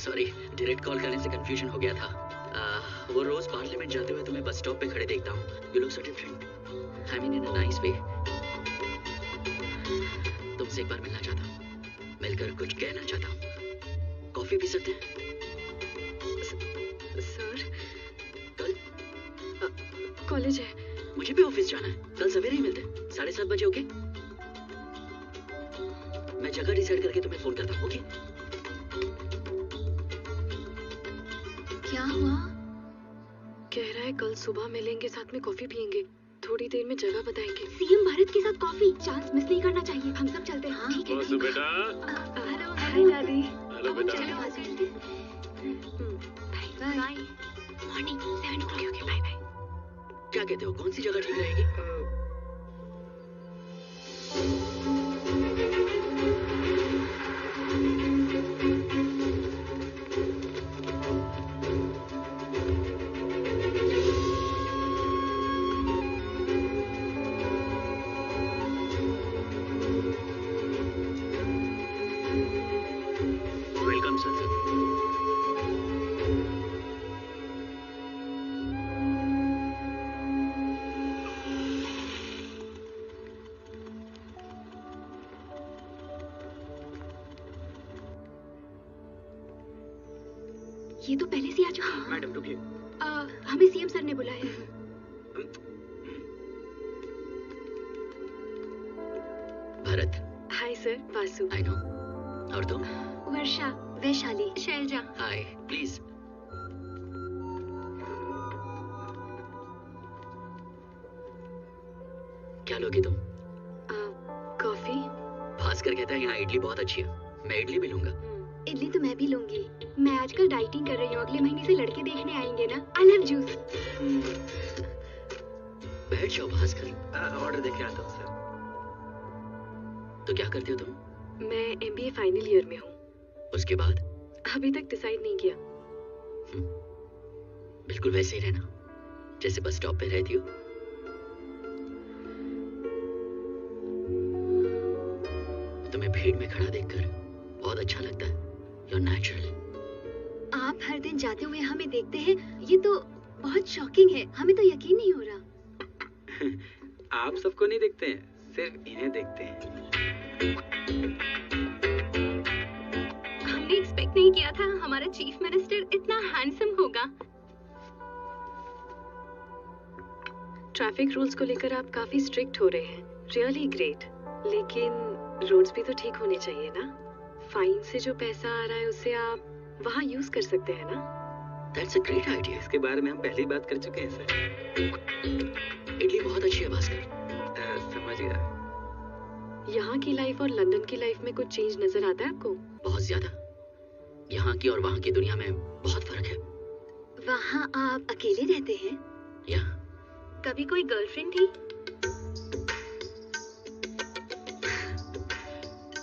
Sorry, direct call करने से कंफ्यूजन हो गया था। वो रोज पार्लियामेंट जाते हुए तुम्हें बस स्टॉप पे खड़े देखता हूँ। You look so different. I mean in a nice way. तुमसे एक बार मिलना चाहता हूँ, मिलकर कुछ कहना चाहता हूँ। कॉफी पी सकते हैं?
सर,
कल
कॉलेज है,
मुझे भी ऑफिस जाना है। कल सवेरे ही मिलते हैं, 7:30 बजे। ओके, मैं जगह डिसाइड करके तुम्हें फोन करता हूँ। ओके?
क्या हुआ?
कह रहा है कल सुबह मिलेंगे, साथ में कॉफी पियेंगे, थोड़ी देर में जगह बताएंगे।
सीएम भारत के साथ कॉफी, चांस मिस नहीं करना चाहिए। हम सब चलते हैं। हाँ, ठीक है।
वासु बेटा।
हेलो
हाय दादी।
हेलो बेटा।
चलो वासु चलते।
Bye bye.
Morning 7 o'clock।
Okay, bye bye. क्या कहते हो, कौन सी जगह ठीक रहेगी?
Welcome sir.
ये तो पहले से आ चुका है।
मैडम रुकिए।
हमें सीएम सर ने बुलाया है।
Bharat.
Hi sir, Vasu.
I know. और तुम?
वर्षा, वैशाली, शैलजा।
हाय, प्लीज। क्या लोगे तुम?
कॉफी।
भास्कर कहता है यहाँ इडली बहुत अच्छी है, मैं इडली भी लूंगा।
इडली तो मैं भी लूंगी। मैं आजकल डाइटिंग कर रही हूँ, अगले महीने से लड़के देखने आएंगे ना। I love juice.
बैठ जाओ भास्कर।
ऑर्डर देके आता हूँ सर।
तो क्या करती हो तुम?
मैं एमबीए फाइनल ईयर में हूँ।
उसके बाद?
अभी तक डिसाइड नहीं किया।
बिल्कुल वैसे ही रहना जैसे बस स्टॉप पे रहती हो। तुम्हें भीड़ में खड़ा देखकर बहुत अच्छा लगता है। You're natural.
आप हर दिन जाते हुए हमें देखते हैं, ये तो बहुत शॉकिंग है। हमें तो यकीन नहीं हो रहा।
आप सबको नहीं देखते हैं, सिर्फ इन्हें देखते हैं।
हमने एक्सपेक्ट नहीं किया था हमारा चीफ मिनिस्टर इतना हैंडसम होगा।
ट्रैफिक रूल्स को लेकर आप काफी स्ट्रिक्ट हो रहे हैं। Really great. लेकिन रोड्स भी तो ठीक होने चाहिए ना। फाइन से जो पैसा आ रहा है उसे आप वहाँ यूज कर सकते हैं ना।
That's a great idea.
इसके बारे में हम पहले ही बात कर चुके हैं सर।
इडली बहुत अच्छी है भास्कर।
समझ गया।
यहाँ की लाइफ और लंदन की लाइफ में कुछ चेंज नजर आता है आपको?
बहुत ज्यादा। यहाँ की और वहाँ की दुनिया में बहुत फर्क है।
वहाँ आप अकेले रहते हैं?
या
कभी कोई गर्लफ्रेंड थी?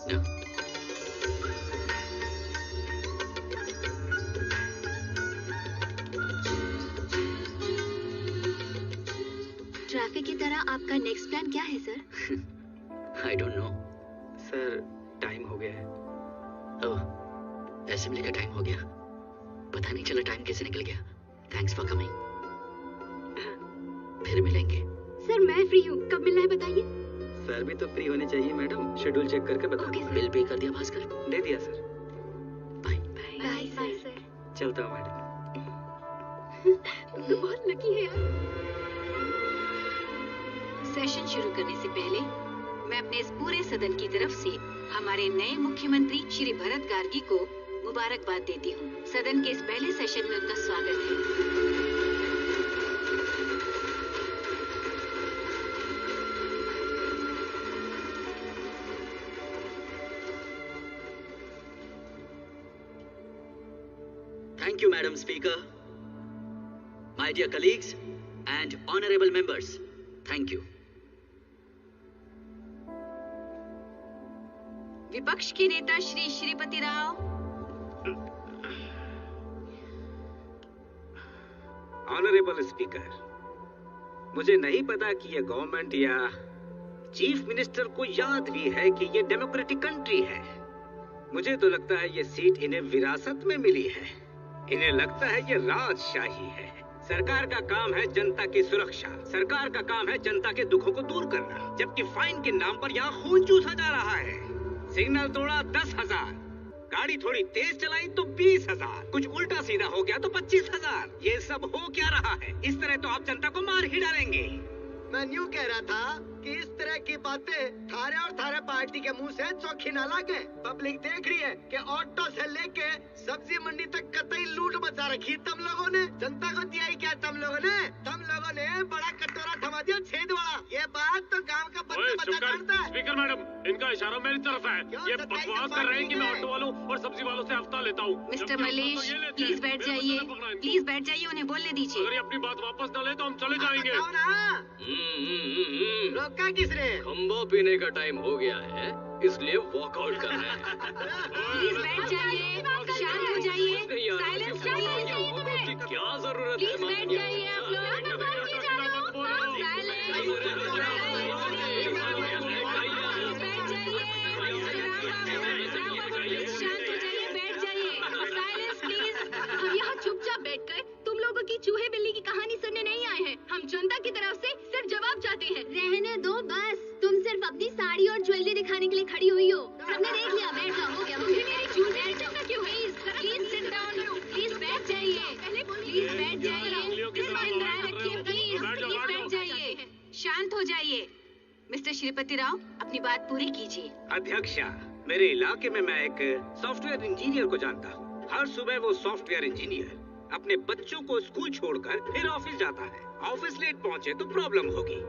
No.
ट्रैफिक की तरह आपका नेक्स्ट प्लान क्या है sir?
I don't know.
Sir time हो गया है।
ओह, असेंबली का टाइम हो गया। पता नहीं चला टाइम कैसे निकल गया। Thanks for coming. फिर मिलेंगे।
सर मैं फ्री हूँ, कब मिलना है बताइए।
सर भी तो फ्री होने चाहिए मैडम। शेड्यूल चेक करके बताओ।
बिल पे कर दिया भास्कर?
दे दिया सर।
Bye sir.
चलता हूँ मैडम।
तुम तो बहुत लकी है यार। सेशन शुरू करने से पहले मैं अपने इस पूरे सदन की तरफ से हमारे नए मुख्यमंत्री श्री भरत गार्गी को मुबारकबाद देती हूँ। सदन के इस पहले सेशन में उनका स्वागत है।
Thank you, Madam Speaker. My dear colleagues and honorable members, thank you.
विपक्ष के नेता श्री श्रीपति राव।
ऑनरेबल स्पीकर, मुझे नहीं पता कि ये गवर्नमेंट या चीफ मिनिस्टर को याद भी है कि ये डेमोक्रेटिक कंट्री है। मुझे तो लगता है ये सीट इन्हें विरासत में मिली है। इन्हें लगता है ये राजशाही है। सरकार का काम है जनता की सुरक्षा, सरकार का काम है जनता के दुखों को दूर करना, जबकि फाइन के नाम पर यहाँ खून चूसा जा रहा है। सिग्नल तोड़ा 10,000, गाड़ी थोड़ी तेज चलाई तो 20,000, कुछ उल्टा सीधा हो गया तो 25,000। ये सब हो क्या रहा है? इस तरह तो आप जनता को मार ही डालेंगे।
मैं यूँ कह रहा था कि इस तरह की बातें थारे और थारे पार्टी के मुंह से चौखी ना लागे। पब्लिक देख रही है कि ऑटो से लेके सब्जी मंडी तक कतई लूट मचा रखी तुम लोगों ने। जनता को दिया ही क्या तुम लोगों ने? तुम लोगों ने बड़ा कटोरा थमा दिया छेद वाला। ये बात तो गांव का बच्चा जानता है।
स्पीकर मैडम, इनका इशारा मेरी तरफ है। ये बकवास कर रहे हैं कि मैं ऑटो वालों और सब्जी वालों से हफ्ता लेता हूँ।
मिस्टर मलेश, प्लीज बैठ जाइए। प्लीज बैठ जाइए, उन्हें बोलने दीजिए।
अगर ये अपनी बात वापस न ले तो हम चले जाएंगे।
रोका किसने?
खंबा पीने का टाइम हो गया है, इसलिए वॉकआउट कर रहे हैं।
प्लीज बैठ जाइए, शांत हो जाइए, साइलेंस चाहिए।
क्या जरूरत है?
प्लीज बैठ जाइए आप लोग। शांत हो जाइए, बैठ जाइए। Silence please. हम यहाँ चुपचाप बैठकर तुम लोगों की चूहे बिल्ली की कहानी सुनने नहीं आए हैं। हम जनता की तरफ से सिर्फ जवाब चाहते हैं। रहने दो बस। तुम सिर्फ अपनी साड़ी और ज्वेलरी दिखाने के लिए खड़ी हुई हो। सबने देख लिया, बैठ जाओ, हो गया। मुझे मेरी चूहे क्यों है? प्लीज सिट डाउन, प्लीज बैठ जाइए। मिस्टर श्रीपति राव, अपनी बात पूरी कीजिए।
अध्यक्षा, मेरे इलाके में मैं एक सॉफ्टवेयर इंजीनियर को जानता हूँ। हर सुबह वो सॉफ्टवेयर इंजीनियर अपने बच्चों को स्कूल छोड़कर फिर ऑफिस जाता है। ऑफिस लेट पहुँचे तो प्रॉब्लम होगी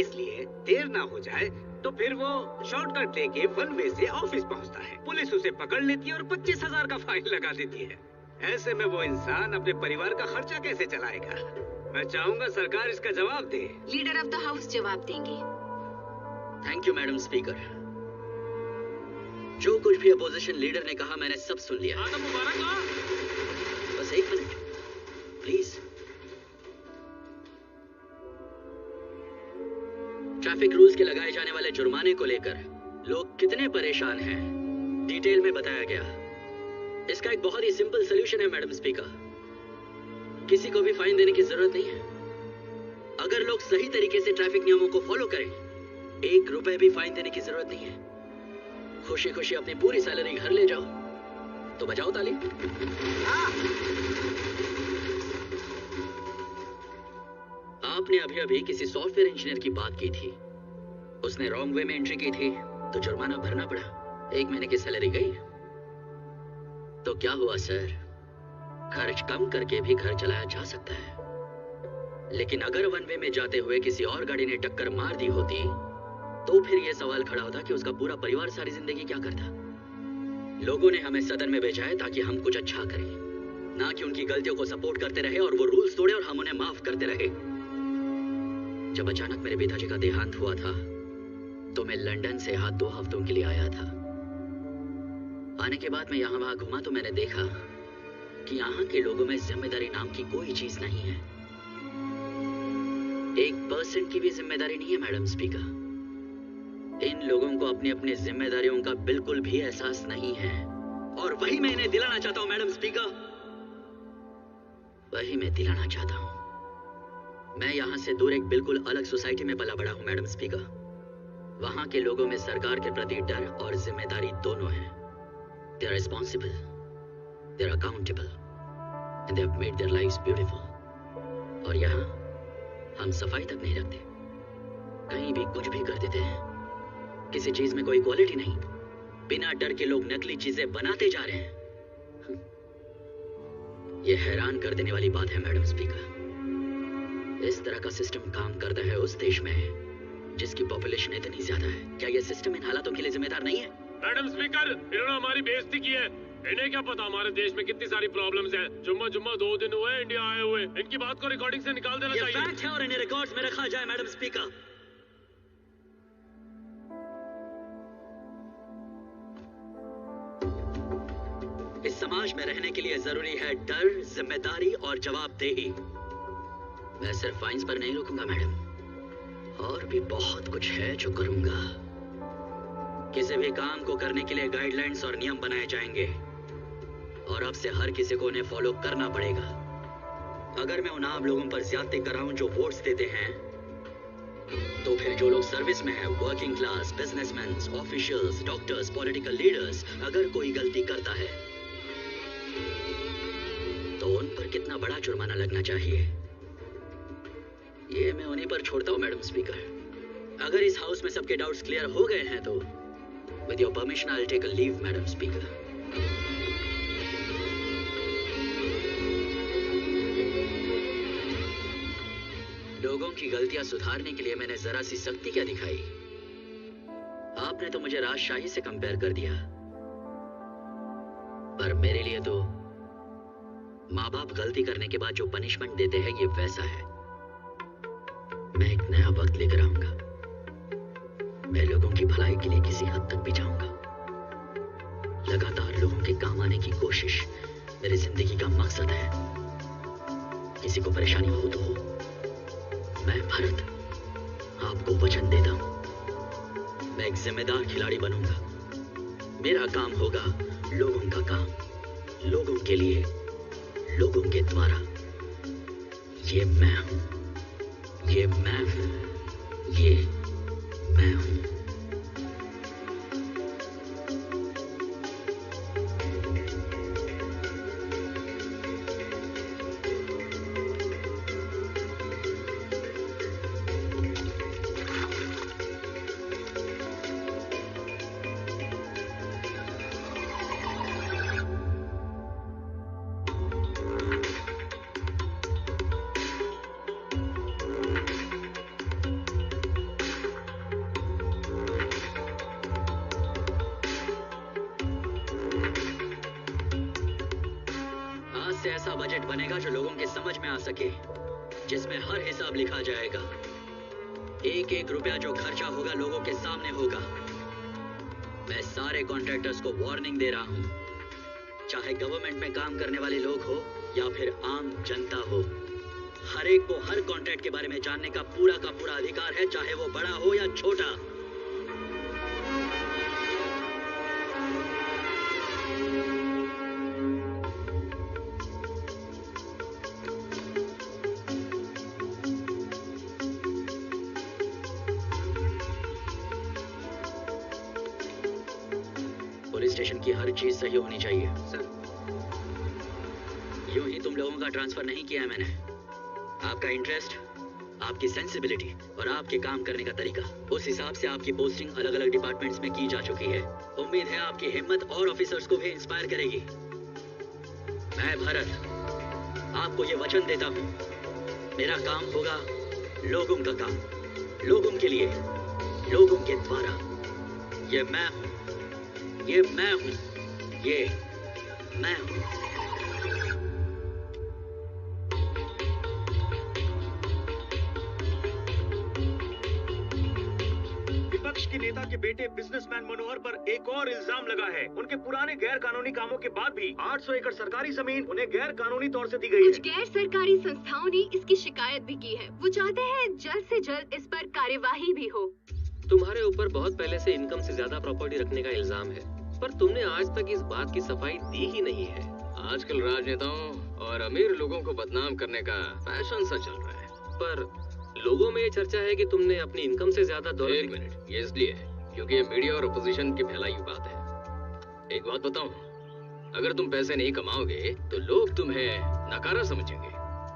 इसलिए देर ना हो जाए तो फिर वो शॉर्टकट लेके वन वे से ऑफिस पहुँचता है। पुलिस उसे पकड़ लेती है और 25,000 का फाइन लगा देती है। ऐसे में वो इंसान अपने परिवार का खर्चा कैसे चलाएगा? मैं चाहूंगा सरकार इसका जवाब दे।
लीडर ऑफ द हाउस जवाब देंगे।
Thank you madam speaker. जो कुछ भी अपोजिशन लीडर ने कहा मैंने सब सुन लिया। बस 1 मिनट प्लीज। ट्रैफिक रूल्स के लगाए जाने वाले जुर्माने को लेकर लोग कितने परेशान हैं, डिटेल में बताया गया। इसका एक बहुत ही सिंपल सॉल्यूशन है मैडम स्पीकर। किसी को भी फाइन देने की जरूरत नहीं है। अगर लोग सही तरीके से ट्रैफिक नियमों को फॉलो करें, 1 रुपए भी फाइन देने की जरूरत नहीं है। खुशी खुशी अपनी पूरी सैलरी घर ले जाओ। तो बजाओ ताली। आपने अभी अभी किसी सॉफ्टवेयर इंजीनियर की बात की थी। उसने रॉन्ग वे में एंट्री की थी तो जुर्माना भरना पड़ा। 1 महीने की सैलरी गई। तो क्या हुआ सर? खर्च कम करके भी घर चलाया जा सकता है। लेकिन अगर वन वे में जाते हुए किसी और गाड़ी ने टक्कर मार दी होती तो फिर यह सवाल खड़ा होता कि उसका पूरा परिवार सारी जिंदगी क्या करता। लोगों ने हमें सदन में भेजा है ताकि हम कुछ अच्छा करें, ना कि उनकी गलतियों को सपोर्ट करते रहे और वो रूल्स तोड़े और हम उन्हें माफ करते रहे। जब अचानक मेरे पिताजी का देहांत हुआ था तो मैं लंदन से यहाँ 2 हफ्तों के लिए आया था। आने के बाद मैं यहाँ वहाँ घुमा तो मैंने देखा कि यहाँ के लोगों में जिम्मेदारी नाम की कोई चीज नहीं है। 1% की भी जिम्मेदारी नहीं है मैडम स्पीकर। इन लोगों को अपनी अपनी जिम्मेदारियों का बिल्कुल भी एहसास नहीं है और वही मैं इन्हें दिलाना चाहता हूं मैडम स्पीकर। वही मैं दिलाना चाहता हूं। मैं यहाँ से दूर एक बिल्कुल अलग सोसाइटी में पला बड़ा हूं मैडम स्पीकर। वहां के लोगों में सरकार के प्रति डर और जिम्मेदारी दोनों है। They are responsible, they are accountable, and they have made their lives beautiful. और यहाँ हम सफाई तक नहीं रखते, कहीं भी कुछ भी कर देते हैं। किसी चीज में कोई क्वालिटी नहीं। बिना डर के लोग नकली चीजें बनाते जा रहे हैं। यह हैरान कर देने वाली बात है मैडम स्पीकर। इस तरह का सिस्टम काम करता है उस देश में जिसकी पॉपुलेशन इतनी ज्यादा है। क्या यह सिस्टम इन हालातों के लिए जिम्मेदार नहीं है?
मैडम स्पीकर, इन्होंने हमारी बेइज्जती की है। इन्हें क्या पता हमारे देश में कितनी सारी प्रॉब्लम्स हैं। जुम्मा 2 दिन हुए इंडिया आए हुए। इनकी बात को रिकॉर्डिंग से निकाल देना चाहिए।
ये फैक्ट है और इन्हें रिकॉर्ड्स में रखा जाए मैडम स्पीकर। इस समाज में रहने के लिए जरूरी है डर, जिम्मेदारी और जवाबदेही। मैं सिर्फ फाइन्स पर नहीं रुकूंगा मैडम, और भी बहुत कुछ है जो करूंगा। किसी भी काम को करने के लिए गाइडलाइंस और नियम बनाए जाएंगे और अब से हर किसी को उन्हें फॉलो करना पड़ेगा। अगर मैं उन आम लोगों पर ज्यादती कर रहा हूं जो वोट्स देते हैं, तो फिर जो लोग सर्विस में हैं, working class, businessman, officials, doctors, political leaders, अगर कोई गलती करता है तो उन पर कितना बड़ा जुर्माना लगना चाहिए, ये मैं उन्हीं पर छोड़ता हूं मैडम स्पीकर। अगर इस हाउस में सबके डाउट्स क्लियर हो गए हैं तो with your permission I will take a leave madam speaker. लोगों की गलतियां सुधारने के लिए मैंने जरा सी सख्ती क्या दिखाई? आपने तो मुझे राजशाही से कंपेयर कर दिया, पर मेरे लिए तो माँ बाप गलती करने के बाद जो पनिशमेंट देते हैं ये वैसा है। मैं एक नया वक्त लेकर आऊंगा। मैं लोगों की भलाई के लिए किसी हद तक भी जाऊंगा। लगातार लोगों के काम आने की कोशिश मेरी जिंदगी का मकसद है। किसी को परेशानी हो तो हो, मैं भरत आपको वचन देता हूं, मैं एक जिम्मेदार खिलाड़ी बनूंगा। मेरा काम होगा लोगों का काम, लोगों के लिए, लोगों के द्वारा। ये मैं हूं, ये मैं हूं, ये मैं हूं। से ऐसा बजट बनेगा जो लोगों के समझ में आ सके, जिसमें हर हिसाब लिखा जाएगा। एक एक रुपया जो खर्चा होगा लोगों के सामने होगा। मैं सारे कॉन्ट्रैक्टर्स को वार्निंग दे रहा हूँ, चाहे गवर्नमेंट में काम करने वाले लोग हो या फिर आम जनता हो, हर एक को हर कॉन्ट्रैक्ट के बारे में जानने का पूरा अधिकार है, चाहे वो बड़ा हो या छोटा। पुलिस स्टेशन की हर चीज सही होनी चाहिए।
सर,
यूं ही तुम लोगों का ट्रांसफर नहीं किया है मैंने। आपका इंटरेस्ट, आपकी सेंसिबिलिटी और आपके काम करने का तरीका, उस हिसाब से आपकी पोस्टिंग अलग अलग डिपार्टमेंट्स में की जा चुकी है। उम्मीद है आपकी हिम्मत और ऑफिसर्स को भी इंस्पायर करेगी। मैं भरत आपको ये वचन देता हूँ, मेरा काम होगा लोगों का काम, लोगों के लिए, लोगों के द्वारा। ये मैं हूँ, ये मैं हूँ, ये मैं हूँ।
विपक्ष के नेता के बेटे बिजनेसमैन मनोहर पर एक और इल्जाम लगा है। उनके पुराने गैर कानूनी कामों के बाद भी 800 एकड़ सरकारी जमीन उन्हें गैर कानूनी तौर से दी गई है।
कुछ गैर सरकारी संस्थाओं ने इसकी शिकायत भी की है। वो चाहते हैं जल्द से जल्द इस पर कार्यवाही भी हो।
तुम्हारे ऊपर बहुत पहले से इनकम से ज्यादा प्रॉपर्टी रखने का इल्जाम है, पर तुमने आज तक इस बात की सफाई दी ही नहीं है।
आजकल राजनेताओं और अमीर लोगों को बदनाम करने का फैशन सा चल रहा है।
पर लोगों में ये चर्चा है कि तुमने अपनी इनकम से ज्यादा दौलत।
एक मिनट, ये इसलिए है क्योंकि ये मीडिया और अपोजिशन की फैलाई हुई बात है। एक बात बताऊं, अगर तुम पैसे नहीं कमाओगे तो लोग तुम्हें नकारा समझेंगे।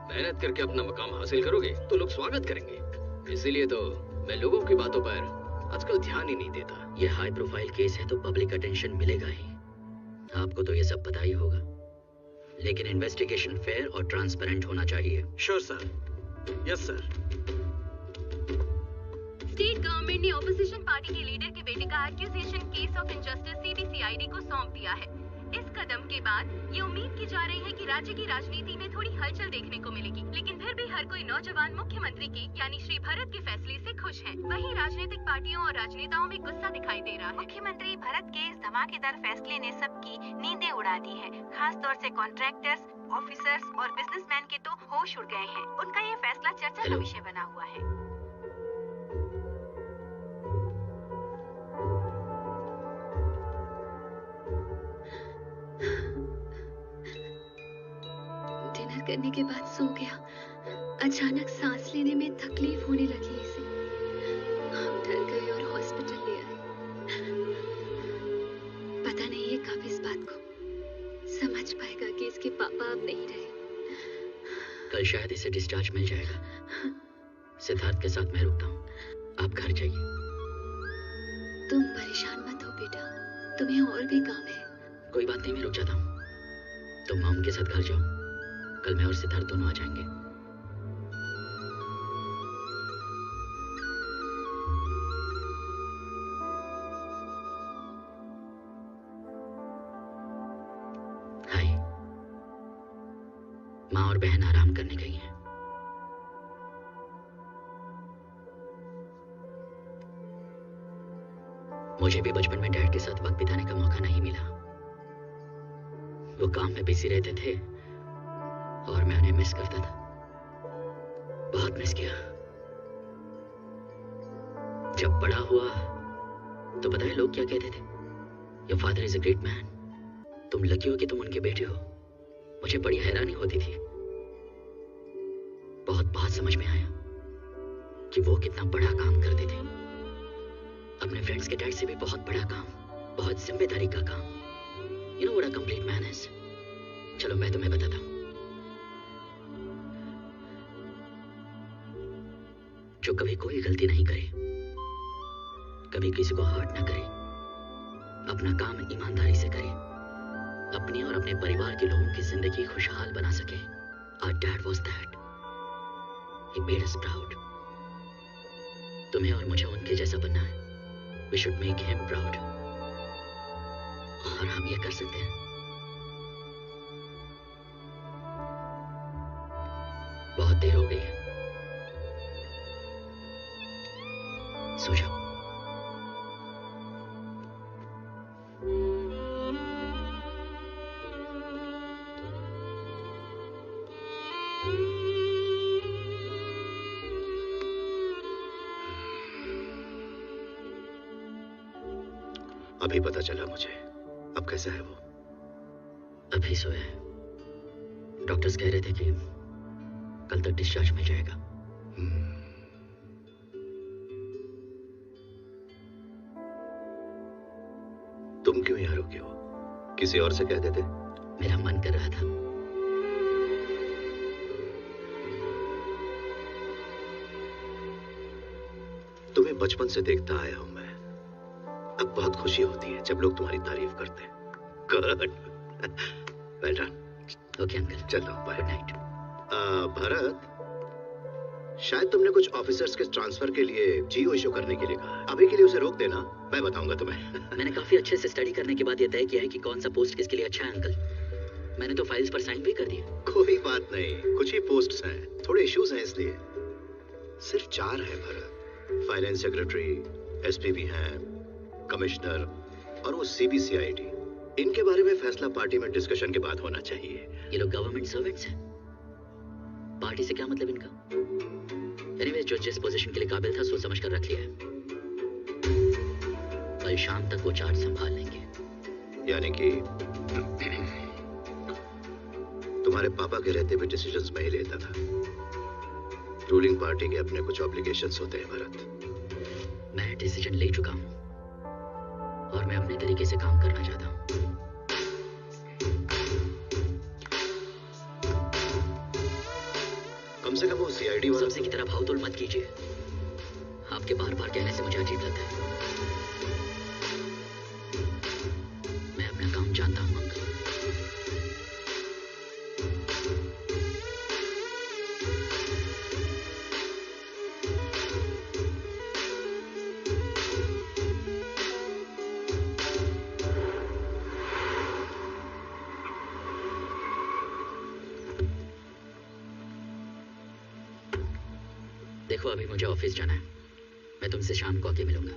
मेहनत करके अपना मकाम हासिल करोगे तो लोग स्वागत करेंगे। इसीलिए तो मैं लोगों की बातों पर आजकल ध्यान ही नहीं देता।
ये हाई प्रोफाइल केस है तो पब्लिक अटेंशन मिलेगा ही। आपको तो ये सब पता ही होगा, लेकिन इन्वेस्टिगेशन फेयर और ट्रांसपेरेंट होना चाहिए।
Sure sir. Yes sir.
State government ने ऑपोजिशन पार्टी के लीडर के बेटे का accusation case of injustice CBCID को सौंप दिया है। इस कदम के बाद ये उम्मीद की जा रही है कि राज्य की राजनीति में थोड़ी हलचल देखने को मिलेगी, लेकिन फिर भी हर कोई नौजवान मुख्यमंत्री की यानी श्री भरत के फैसले से खुश है। वहीं राजनीतिक पार्टियों और राजनेताओं में गुस्सा दिखाई दे रहा है।
मुख्यमंत्री भरत के इस धमाकेदार फैसले ने सबकी नींदें उड़ा दी है। खास तौर से कॉन्ट्रैक्टर्स, ऑफिसर्स और बिजनेसमैन के तो होश उड़ गए हैं। उनका ये फैसला चर्चा का विषय बना हुआ है।
डिनर करने के बाद सो गया। अचानक सांस लेने में तकलीफ होने लगी इसे। हम डर गए और हॉस्पिटल ले आए। पता नहीं ये कब इस बात को समझ पाएगा कि इसके पापा अब नहीं रहे।
कल शायद इसे डिस्चार्ज मिल जाएगा। सिद्धार्थ के साथ मैं रुकता हूँ, आप घर जाइए।
तुम परेशान मत हो बेटा, तुम्हें और भी काम है।
कोई बात नहीं, मैं रुक जाता हूँ। तुम मॉम के साथ घर जाओ, कल मैं और सिद्धार्थ दोनों आ जाएंगे। हाय, माँ और बहन आराम करने गई हैं। मुझे भी बचपन में डैड के साथ वक्त बिताने का मौका नहीं मिला। वो काम में बिजी रहते थे और मैं उन्हें मिस करता था, बहुत मिस किया। जब बड़ा हुआ तो पता है लोग क्या कहते थे? Your father is a great man. तुम लकी हो कि तुम उनके बेटे हो। मुझे बड़ी हैरानी होती थी। बहुत समझ में आया कि वो कितना बड़ा काम करते थे। अपने फ्रेंड्स के डैड से भी बहुत बड़ा काम, बहुत जिम्मेदारी का काम। You know what a complete man is? चलो मैं तुम्हें बताता हूँ। जो कभी कोई गलती नहीं करे, कभी किसी को हर्ट ना करे, अपना काम ईमानदारी से करे, अपनी और अपने परिवार के लोगों की जिंदगी खुशहाल बना सके। Our dad was that. He made us proud. तुम्हें और मुझे उनके जैसा बनना है। We should make him proud. और हम ये कर सकते हैं। बहुत देर हो गई है, सो जाओ।
अभी पता चला मुझे। अब कैसा है वो?
अभी सोया है। डॉक्टर्स कह रहे थे कि कल तक डिस्चार्ज मिल जाएगा।
तुम क्यों यहाँ रुके हो? किसी और से कह देते।
मेरा मन कर रहा था।
तुम्हें बचपन से देखता आया हूं मैं। अब बहुत खुशी होती है जब लोग तुम्हारी तारीफ करते हैं। Good, well done.
Okay uncle,
चलो बाय।
Good night.
भरत, शायद तुमने कुछ ऑफिसर्स के ट्रांसफर के लिए जीओ इशू करने के लिए कहा। अभी के लिए उसे रोक देना, मैं बताऊंगा तुम्हें।
मैंने काफी अच्छे से स्टडी करने के बाद यह तय किया है कि कौन सा पोस्ट किसके लिए अच्छा है अंकल। मैंने तो फाइल्स पर साइन भी कर दिए।
कोई बात नहीं, कुछ ही पोस्ट्स हैं, थोड़े इश्यूज हैं इसलिए। सिर्फ 4 हैं भरत। फाइनेंस सेक्रेटरी, एसपी भी हैं, कमिश्नर और वो सीबीसीआईडी। इनके बारे में फैसला पार्टी में डिस्कशन के बाद होना चाहिए।
ये लोग गवर्नमेंट सर्वेंट्स हैं, पार्टी से क्या मतलब इनका? एनीवेज, जो जिस पोजीशन के लिए काबिल था सोच समझ कर रख लिया है। कल शाम तक वो चार्ज संभाल लेंगे।
यानी कि तुम्हारे पापा के रहते भी डिसीजंस मैं ही लेता था। रूलिंग पार्टी के अपने कुछ ऑब्लिगेशंस होते हैं भरत।
मैं डिसीजन ले चुका हूं और मैं अपने तरीके से काम करना चाहता हूं।
कम से कम वो सीआईडी वाला
सबसे की तरह भाव-तोल मत कीजिए। आपके बार-बार कहने से मुझे अजीब लगता है। मैं अपना काम जानता हूं अंकल। देखो, अभी मुझे ऑफिस जाना है। मैं तुमसे शाम को आके मिलूंगा।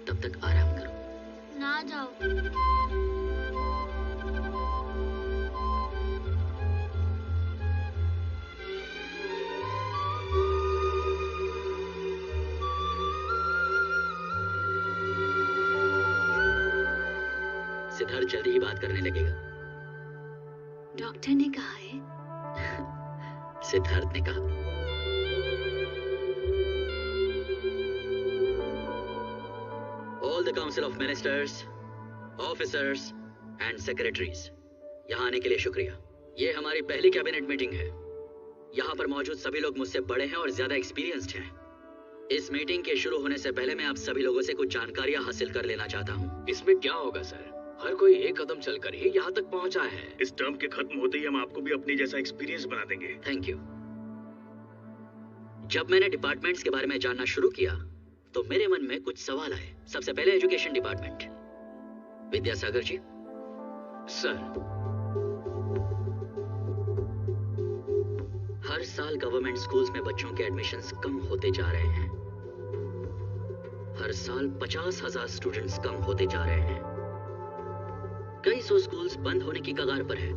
तब तक आराम करो।
ना जाओ।
सिद्धार्थ जल्दी ही बात करने लगेगा।
डॉक्टर ने कहा है।
सिद्धार्थ ने कहा। All the Council of Ministers, Officers and Secretaries, यहाँ आने के लिए शुक्रिया। ये हमारी पहली कैबिनेट मीटिंग है। यहाँ पर मौजूद सभी लोग मुझसे बड़े हैं और ज्यादा एक्सपीरियंस्ड हैं। इस मीटिंग के शुरू होने से पहले मैं आप सभी लोगों से कुछ जानकारियां हासिल कर लेना चाहता हूँ।
इसमें क्या होगा सर? हर कोई एक कदम चलकर ही यहाँ तक पहुँचा है।
इस टर्म के खत्म होते ही हम आपको भी अपनी जैसा एक्सपीरियंस बना देंगे।
Thank you. जब मैंने डिपार्टमेंट्स के बारे में जानना शुरू किया तो मेरे मन में कुछ सवाल आए। सबसे पहले education department. Vidyasagar ji.
Sir,
हर साल गवर्नमेंट स्कूल्स में बच्चों के एडमिशन्स कम होते जा रहे हैं। हर साल 50,000 स्टूडेंट्स कम होते जा रहे हैं। कई सौ स्कूल्स बंद होने की कगार पर है।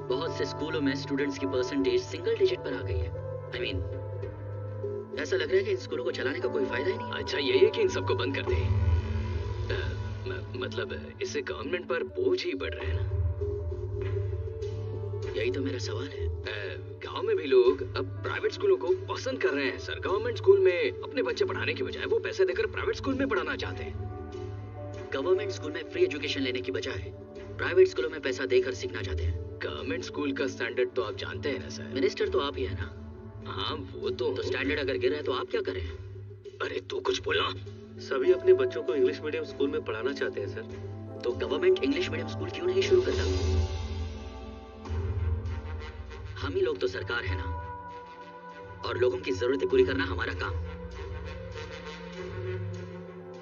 बहुत से स्कूलों में स्टूडेंट्स की परसेंटेज सिंगल डिजिट पर आ गई है। I mean, ऐसा लग रहा है कि इन स्कूलों को चलाने का कोई फायदा ही नहीं।
अच्छा यही है कि इन सबको बंद कर दें। मतलब इससे गवर्नमेंट पर बोझ ही बढ़ रहा है ना।
यही तो मेरा सवाल है।
गांव में भी लोग अब प्राइवेट स्कूलों को पसंद कर रहे हैं सर। गवर्नमेंट स्कूल में अपने बच्चे पढ़ाने की बजाय वो पैसे देकर प्राइवेट स्कूल में पढ़ाना चाहते हैं।
गवर्नमेंट स्कूल में फ्री एजुकेशन लेने की बजाय प्राइवेट स्कूलों में पैसा देकर सीखना चाहते हैं।
गवर्नमेंट स्कूल का स्टैंडर्ड तो आप जानते हैं ना सर।
मिनिस्टर तो आप ही है ना।
हाँ वो तो
स्टैंडर्ड अगर गिरा है तो आप क्या करें?
अरे तू कुछ बोला।
सभी अपने बच्चों को इंग्लिश मीडियम स्कूल में पढ़ाना चाहते हैं सर।
तो गवर्नमेंट इंग्लिश मीडियम स्कूल क्यों नहीं शुरू करता? हम ही लोग तो सरकार है ना, और लोगों की जरूरतें पूरी करना हमारा काम।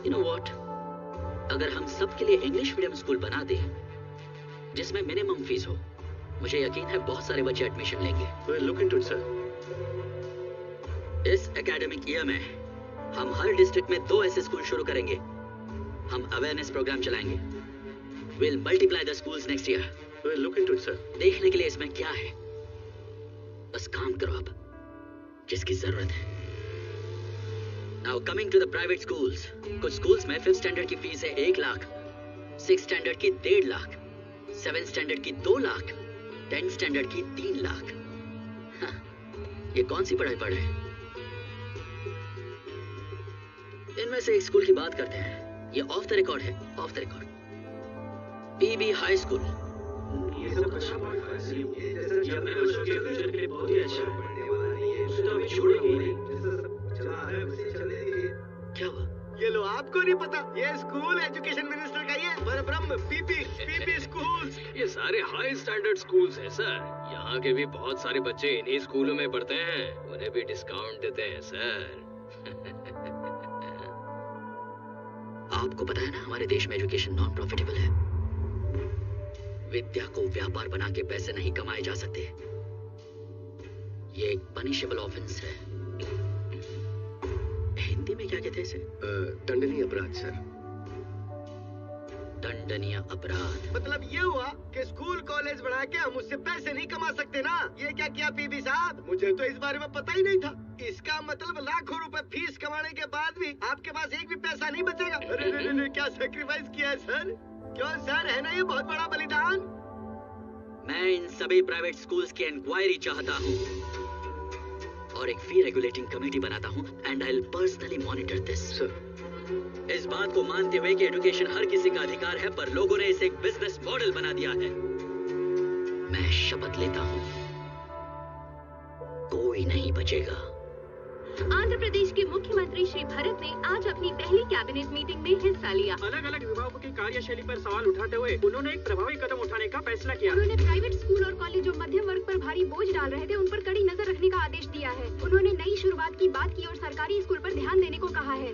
You know what? अगर हम सबके लिए इंग्लिश मीडियम स्कूल बना दें जिसमें मिनिमम फीस हो, मुझे यकीन है बहुत सारे बच्चे एडमिशन लेंगे।
We'll look into it, sir.
इस एकेडमिक ईयर में हम हर डिस्ट्रिक्ट में 2 ऐसे स्कूल शुरू करेंगे। हम अवेयरनेस प्रोग्राम चलाएंगे। We'll multiply the schools next year.
We'll look into it, sir.
देखने के लिए इसमें क्या है, बस काम करो आप, जिसकी जरूरत है। Now coming to the private schools. कुछ schools में 5th standard की फीस है 1 लाख, 6th standard की 1.5 लाख, 7th standard की 2 लाख, 10th standard की 3 लाख। हाँ, ये कौन सी पढ़ाई पढ़ रहे हैं? इनमें से एक स्कूल की बात करते हैं। ये ऑफ द रिकॉर्ड है, off the record. PB high school.
ये सब अच्छा बात है। ये अपने बच्चों के फ्यूचर के लिए बहुत ही अच्छा है। उसे तो अभी छोड़ेंगे नहीं।
क्या हुआ?
ये लो, आपको नहीं पता, ये स्कूल एजुकेशन मिनिस्टर का ही है, परब्रह्म पीपी स्कूल्स।
ये सारे हाई स्टैंडर्ड स्कूल्स हैं सर। यहाँ के भी बहुत सारे बच्चे इन्हीं स्कूलों में पढ़ते हैं, उन्हें भी डिस्काउंट देते हैं सर।
आपको पता है ना, हमारे देश में एजुकेशन नॉन प्रॉफिटेबल है। विद्या को व्यापार बना के पैसे नहीं कमाए जा सकते। ये एक पनिशेबल ऑफेंस है। हिंदी में क्या कहते हैं इसे?
दंडनीय अपराध सर।
दंडनीय अपराध
मतलब ये हुआ कि स्कूल कॉलेज बढ़ा के हम उससे पैसे नहीं कमा सकते ना। ये क्या किया पीबी साहब? मुझे तो इस बारे में पता ही नहीं था। इसका मतलब लाखों रुपए फीस कमाने के बाद भी आपके पास एक भी पैसा नहीं बचेगा। अरे क्या सैक्रिफाइस किया है सर। क्यों सर, है ना ये बहुत बड़ा बलिदान।
मैं इन सभी प्राइवेट स्कूल्स की इंक्वायरी चाहता हूँ और एक फी रेगुलेटिंग कमेटी बनाता हूँ and I will personally monitor this. इस बात को मानते हुए कि एजुकेशन हर किसी का अधिकार है, पर लोगों ने इसे एक बिजनेस मॉडल बना दिया है। मैं शपथ लेता हूँ, कोई नहीं बचेगा।
आंध्र प्रदेश के मुख्यमंत्री श्री भरत ने आज अपनी पहली कैबिनेट मीटिंग में हिस्सा लिया।
अलग अलग विभागों की कार्यशैली पर सवाल उठाते हुए उन्होंने एक प्रभावी कदम उठाने का फैसला किया।
उन्होंने प्राइवेट स्कूल और कॉलेज जो मध्यम वर्ग पर भारी बोझ डाल रहे थे, उन पर कड़ी नजर रखने का आदेश दिया है। उन्होंने नई शुरुआत की बात की और सरकारी स्कूल पर ध्यान देने को कहा है।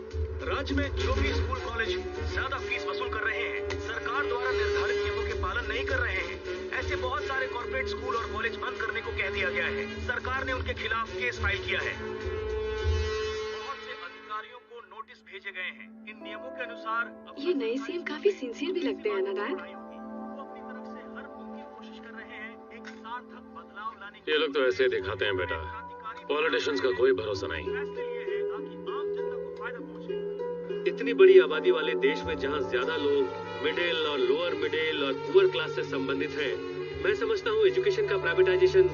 राज्य में जो भी स्कूल कॉलेज ज्यादा फीस वसूल कर रहे हैं, सरकार द्वारा निर्धारित नियमों के पालन नहीं कर रहे हैं, ऐसे बहुत सारे कॉर्पोरेट स्कूल और कॉलेज बंद करने को कह दिया गया है। सरकार ने उनके खिलाफ केस फाइल किया है। बहुत से अधिकारियों को नोटिस भेजे गए हैं। इन नियमों के अनुसार
ये नए सीएम काफी सिंसियर भी लगते हैं ना डैड।
ये लोग तो ऐसे ही दिखाते हैं बेटा। पॉलिटिशियंस का कोई भरोसा नहीं। इतनी बड़ी आबादी वाले देश में जहाँ ज्यादा लोग मिडिल और लोअर मिडिल और पुअर क्लास से संबंधित हैं, मैं समझता हूँ एजुकेशन का प्राइवेटाइजेशन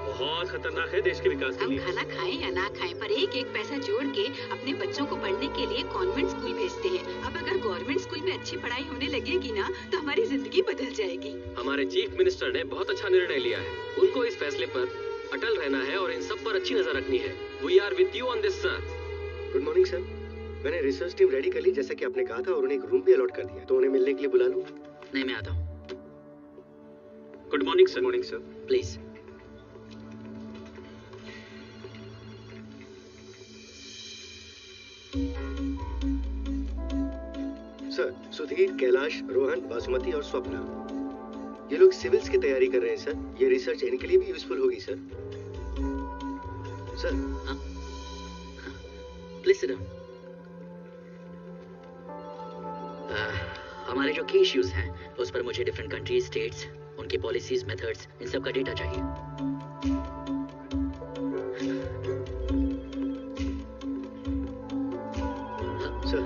बहुत खतरनाक है देश के विकास के लिए।
हम खाना खाएं या ना खाएं, पर एक एक पैसा जोड़ के अपने बच्चों को पढ़ने के लिए कॉन्वेंट स्कूल भेजते हैं। अब अगर गवर्नमेंट स्कूल में अच्छी पढ़ाई होने लगेगी ना, तो हमारी जिंदगी बदल जाएगी।
हमारे चीफ मिनिस्टर ने बहुत अच्छा निर्णय लिया है। उनको इस फैसले पर अटल रहना है और इन सब पर अच्छी नजर रखनी है। We are with you on this sir.
Good morning sir. मैंने रिसर्च टीम रेडी कर ली जैसा कि आपने कहा था, और उन्हें एक रूम भी अलॉट कर दिया, तो उन्हें मिलने के लिए बुला लूं?
नहीं, मैं आता हूँ।
Good morning sir.
Morning sir.
Please.
Sir, Sudhir, Kailash, Rohan, basmati और स्वप्ना, ये लोग सिविल्स की तैयारी कर रहे हैं सर। ये रिसर्च इनके लिए भी यूजफुल होगी सर। सर।
हाँ? Please sit down. हमारे जो की इश्यूज हैं, उस पर मुझे डिफरेंट कंट्रीज, स्टेट्स, उनकी पॉलिसीज, मेथड्स, इन सब का डेटा चाहिए।
सर,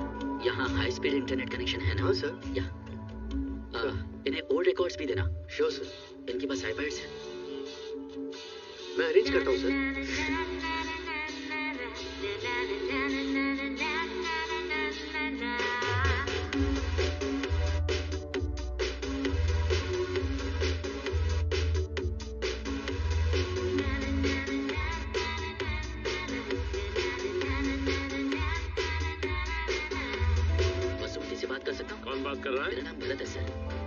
यहाँ हाई स्पीड इंटरनेट कनेक्शन है ना?
हाँ सर।
इन्हें ओल्ड रिकॉर्ड्स भी देना।
Sure sir.
इनके पास आईपैड्स हैं।
मैं अरेंज करता हूँ सर।
कौन बात कर रहा है?
मेरा नाम भरत है सर,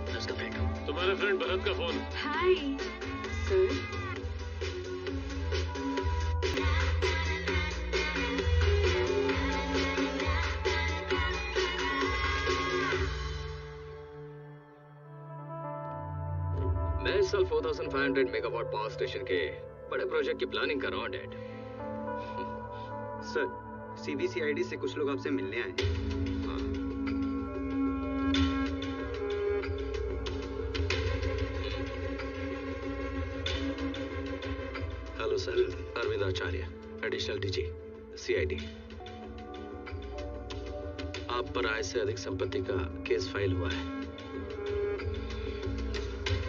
मैं उसका फ्रेंड हूँ।
तुम्हारे फ्रेंड भरत का फोन।
Hi sir.
मैं इस साल 4500 मेगावाट पावर स्टेशन के बड़े प्रोजेक्ट की प्लानिंग कर रहा हूँ डैड।
सर, CBCID से कुछ लोग आपसे मिलने आए हैं।
हेलो सर, अरविंद आचार्य, एडिशनल डीजी CID। आप पर आय से अधिक संपत्ति का केस फाइल हुआ है।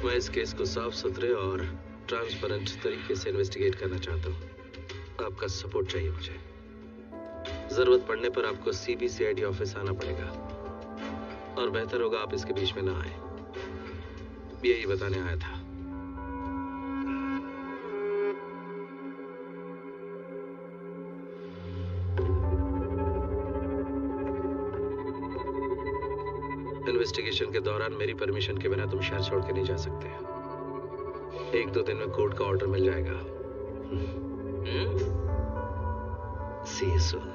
मैं इस केस को साफ सुथरे और ट्रांसपेरेंट तरीके से इन्वेस्टिगेट करना चाहता हूँ। आपका सपोर्ट चाहिए मुझे। जरूरत पड़ने पर आपको CBCID ऑफिस आना पड़ेगा और बेहतर होगा आप इसके बीच में ना आए। यही बताने आया था। इन्वेस्टिगेशन के दौरान मेरी परमिशन के बिना तुम शहर छोड़ के नहीं जा सकते। 1-2 दिन में कोर्ट का ऑर्डर मिल जाएगा। See you soon.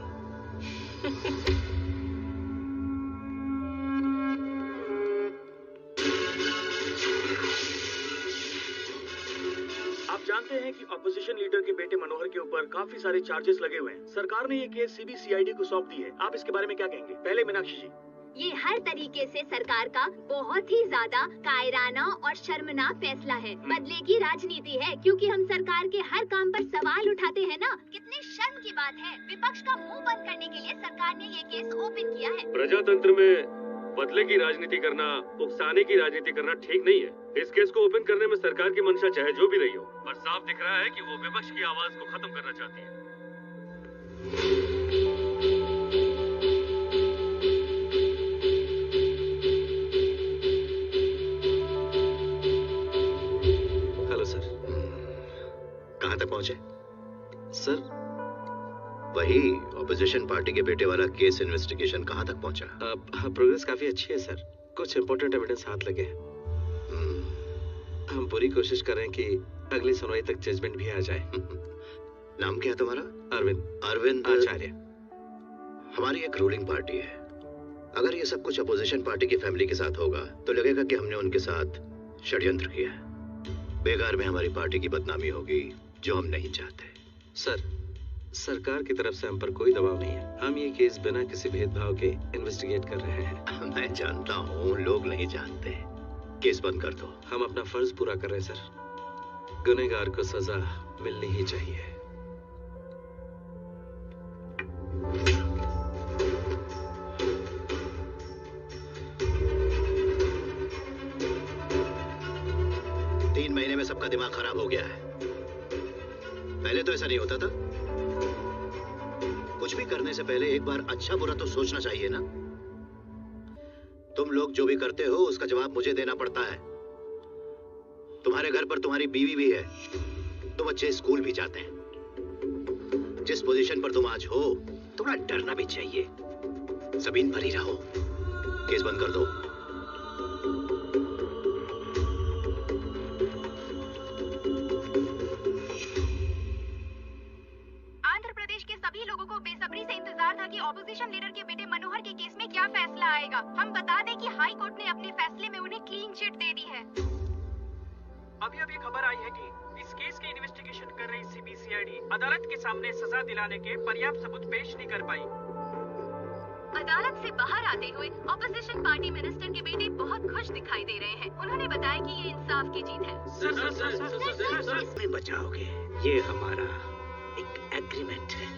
आप जानते हैं कि ऑपोजिशन लीडर के बेटे मनोहर के ऊपर काफी सारे चार्जेस लगे हुए हैं। सरकार ने ये केस CBCID को सौंप दी है। आप इसके बारे में क्या कहेंगे? पहले मीनाक्षी जी।
ये हर तरीके से सरकार का बहुत ही ज्यादा कायराना और शर्मनाक फैसला है। बदले की राजनीति है, क्योंकि हम सरकार के हर काम पर सवाल उठाते हैं ना। कितनी शर्म की बात है। विपक्ष का मुंह बंद करने के लिए सरकार ने ये केस ओपन किया है।
प्रजातंत्र में बदले की राजनीति करना, उकसाने की राजनीति करना ठीक नहीं है। इस केस को ओपन करने में सरकार की मंशा चाहे जो भी रही हो, पर साफ दिख रहा है कि वो विपक्ष की आवाज को खत्म करना चाहती है।
कहां तक पहुंचे? सर, वही ऑपोजिशन पार्टी के बेटे वाला केस इन्वेस्टिगेशन कहां तक पहुंचा?
प्रोग्रेस काफी अच्छी है सर। कुछ इंपॉर्टेंट एविडेंस हाथ लगे हैं। हम पूरी कोशिश करें कि अगली सुनवाई तक जजमेंट भी आ जाए।
नाम क्या है तुम्हारा? अरविंद
आचार्य।
हमारी एक रूलिंग पार्टी है। अगर ये सब कुछ अपोजिशन पार्टी की फैमिली के साथ होगा तो लगेगा कि हमने उनके साथ षड्यंत्र किया है। बेकार में हमारी पार्टी की बदनामी होगी, जो हम नहीं चाहते।
सर, सरकार की तरफ से हम पर कोई दबाव नहीं है। हम ये केस बिना किसी भेदभाव के इन्वेस्टिगेट कर रहे हैं।
मैं जानता हूँ, लोग नहीं जानते। केस बंद कर दो।
हम अपना फर्ज पूरा कर रहे हैं सर। गुनहगार को सजा मिलनी ही चाहिए।
सबका दिमाग खराब हो गया है। पहले तो ऐसा नहीं होता था। कुछ भी करने से पहले एक बार अच्छा बुरा तो सोचना चाहिए ना। तुम लोग जो भी करते हो उसका जवाब मुझे देना पड़ता है। तुम्हारे घर पर तुम्हारी बीवी भी है, तो बच्चे स्कूल भी जाते हैं। जिस पोजीशन पर तुम आज हो, थोड़ा डरना भी चाहिए। जमीन पर ही रहो। केस बंद कर दो।
ऑपोजिशन लीडर के बेटे मनोहर के केस में क्या फैसला आएगा। हम बता दें कि हाई कोर्ट ने अपने फैसले में उन्हें क्लीन चिट दे दी है।
अभी खबर आई है कि इस केस की इन्वेस्टिगेशन कर रही CBCID अदालत के सामने सजा दिलाने के पर्याप्त सबूत पेश नहीं कर पाई।
अदालत से बाहर आते हुए ऑपोजिशन पार्टी मिनिस्टर के बेटे बहुत खुश दिखाई दे रहे हैं। उन्होंने बताया कि ये इंसाफ की जीत है।
इसमें बचाओगे, ये हमारा एक एग्रीमेंट है।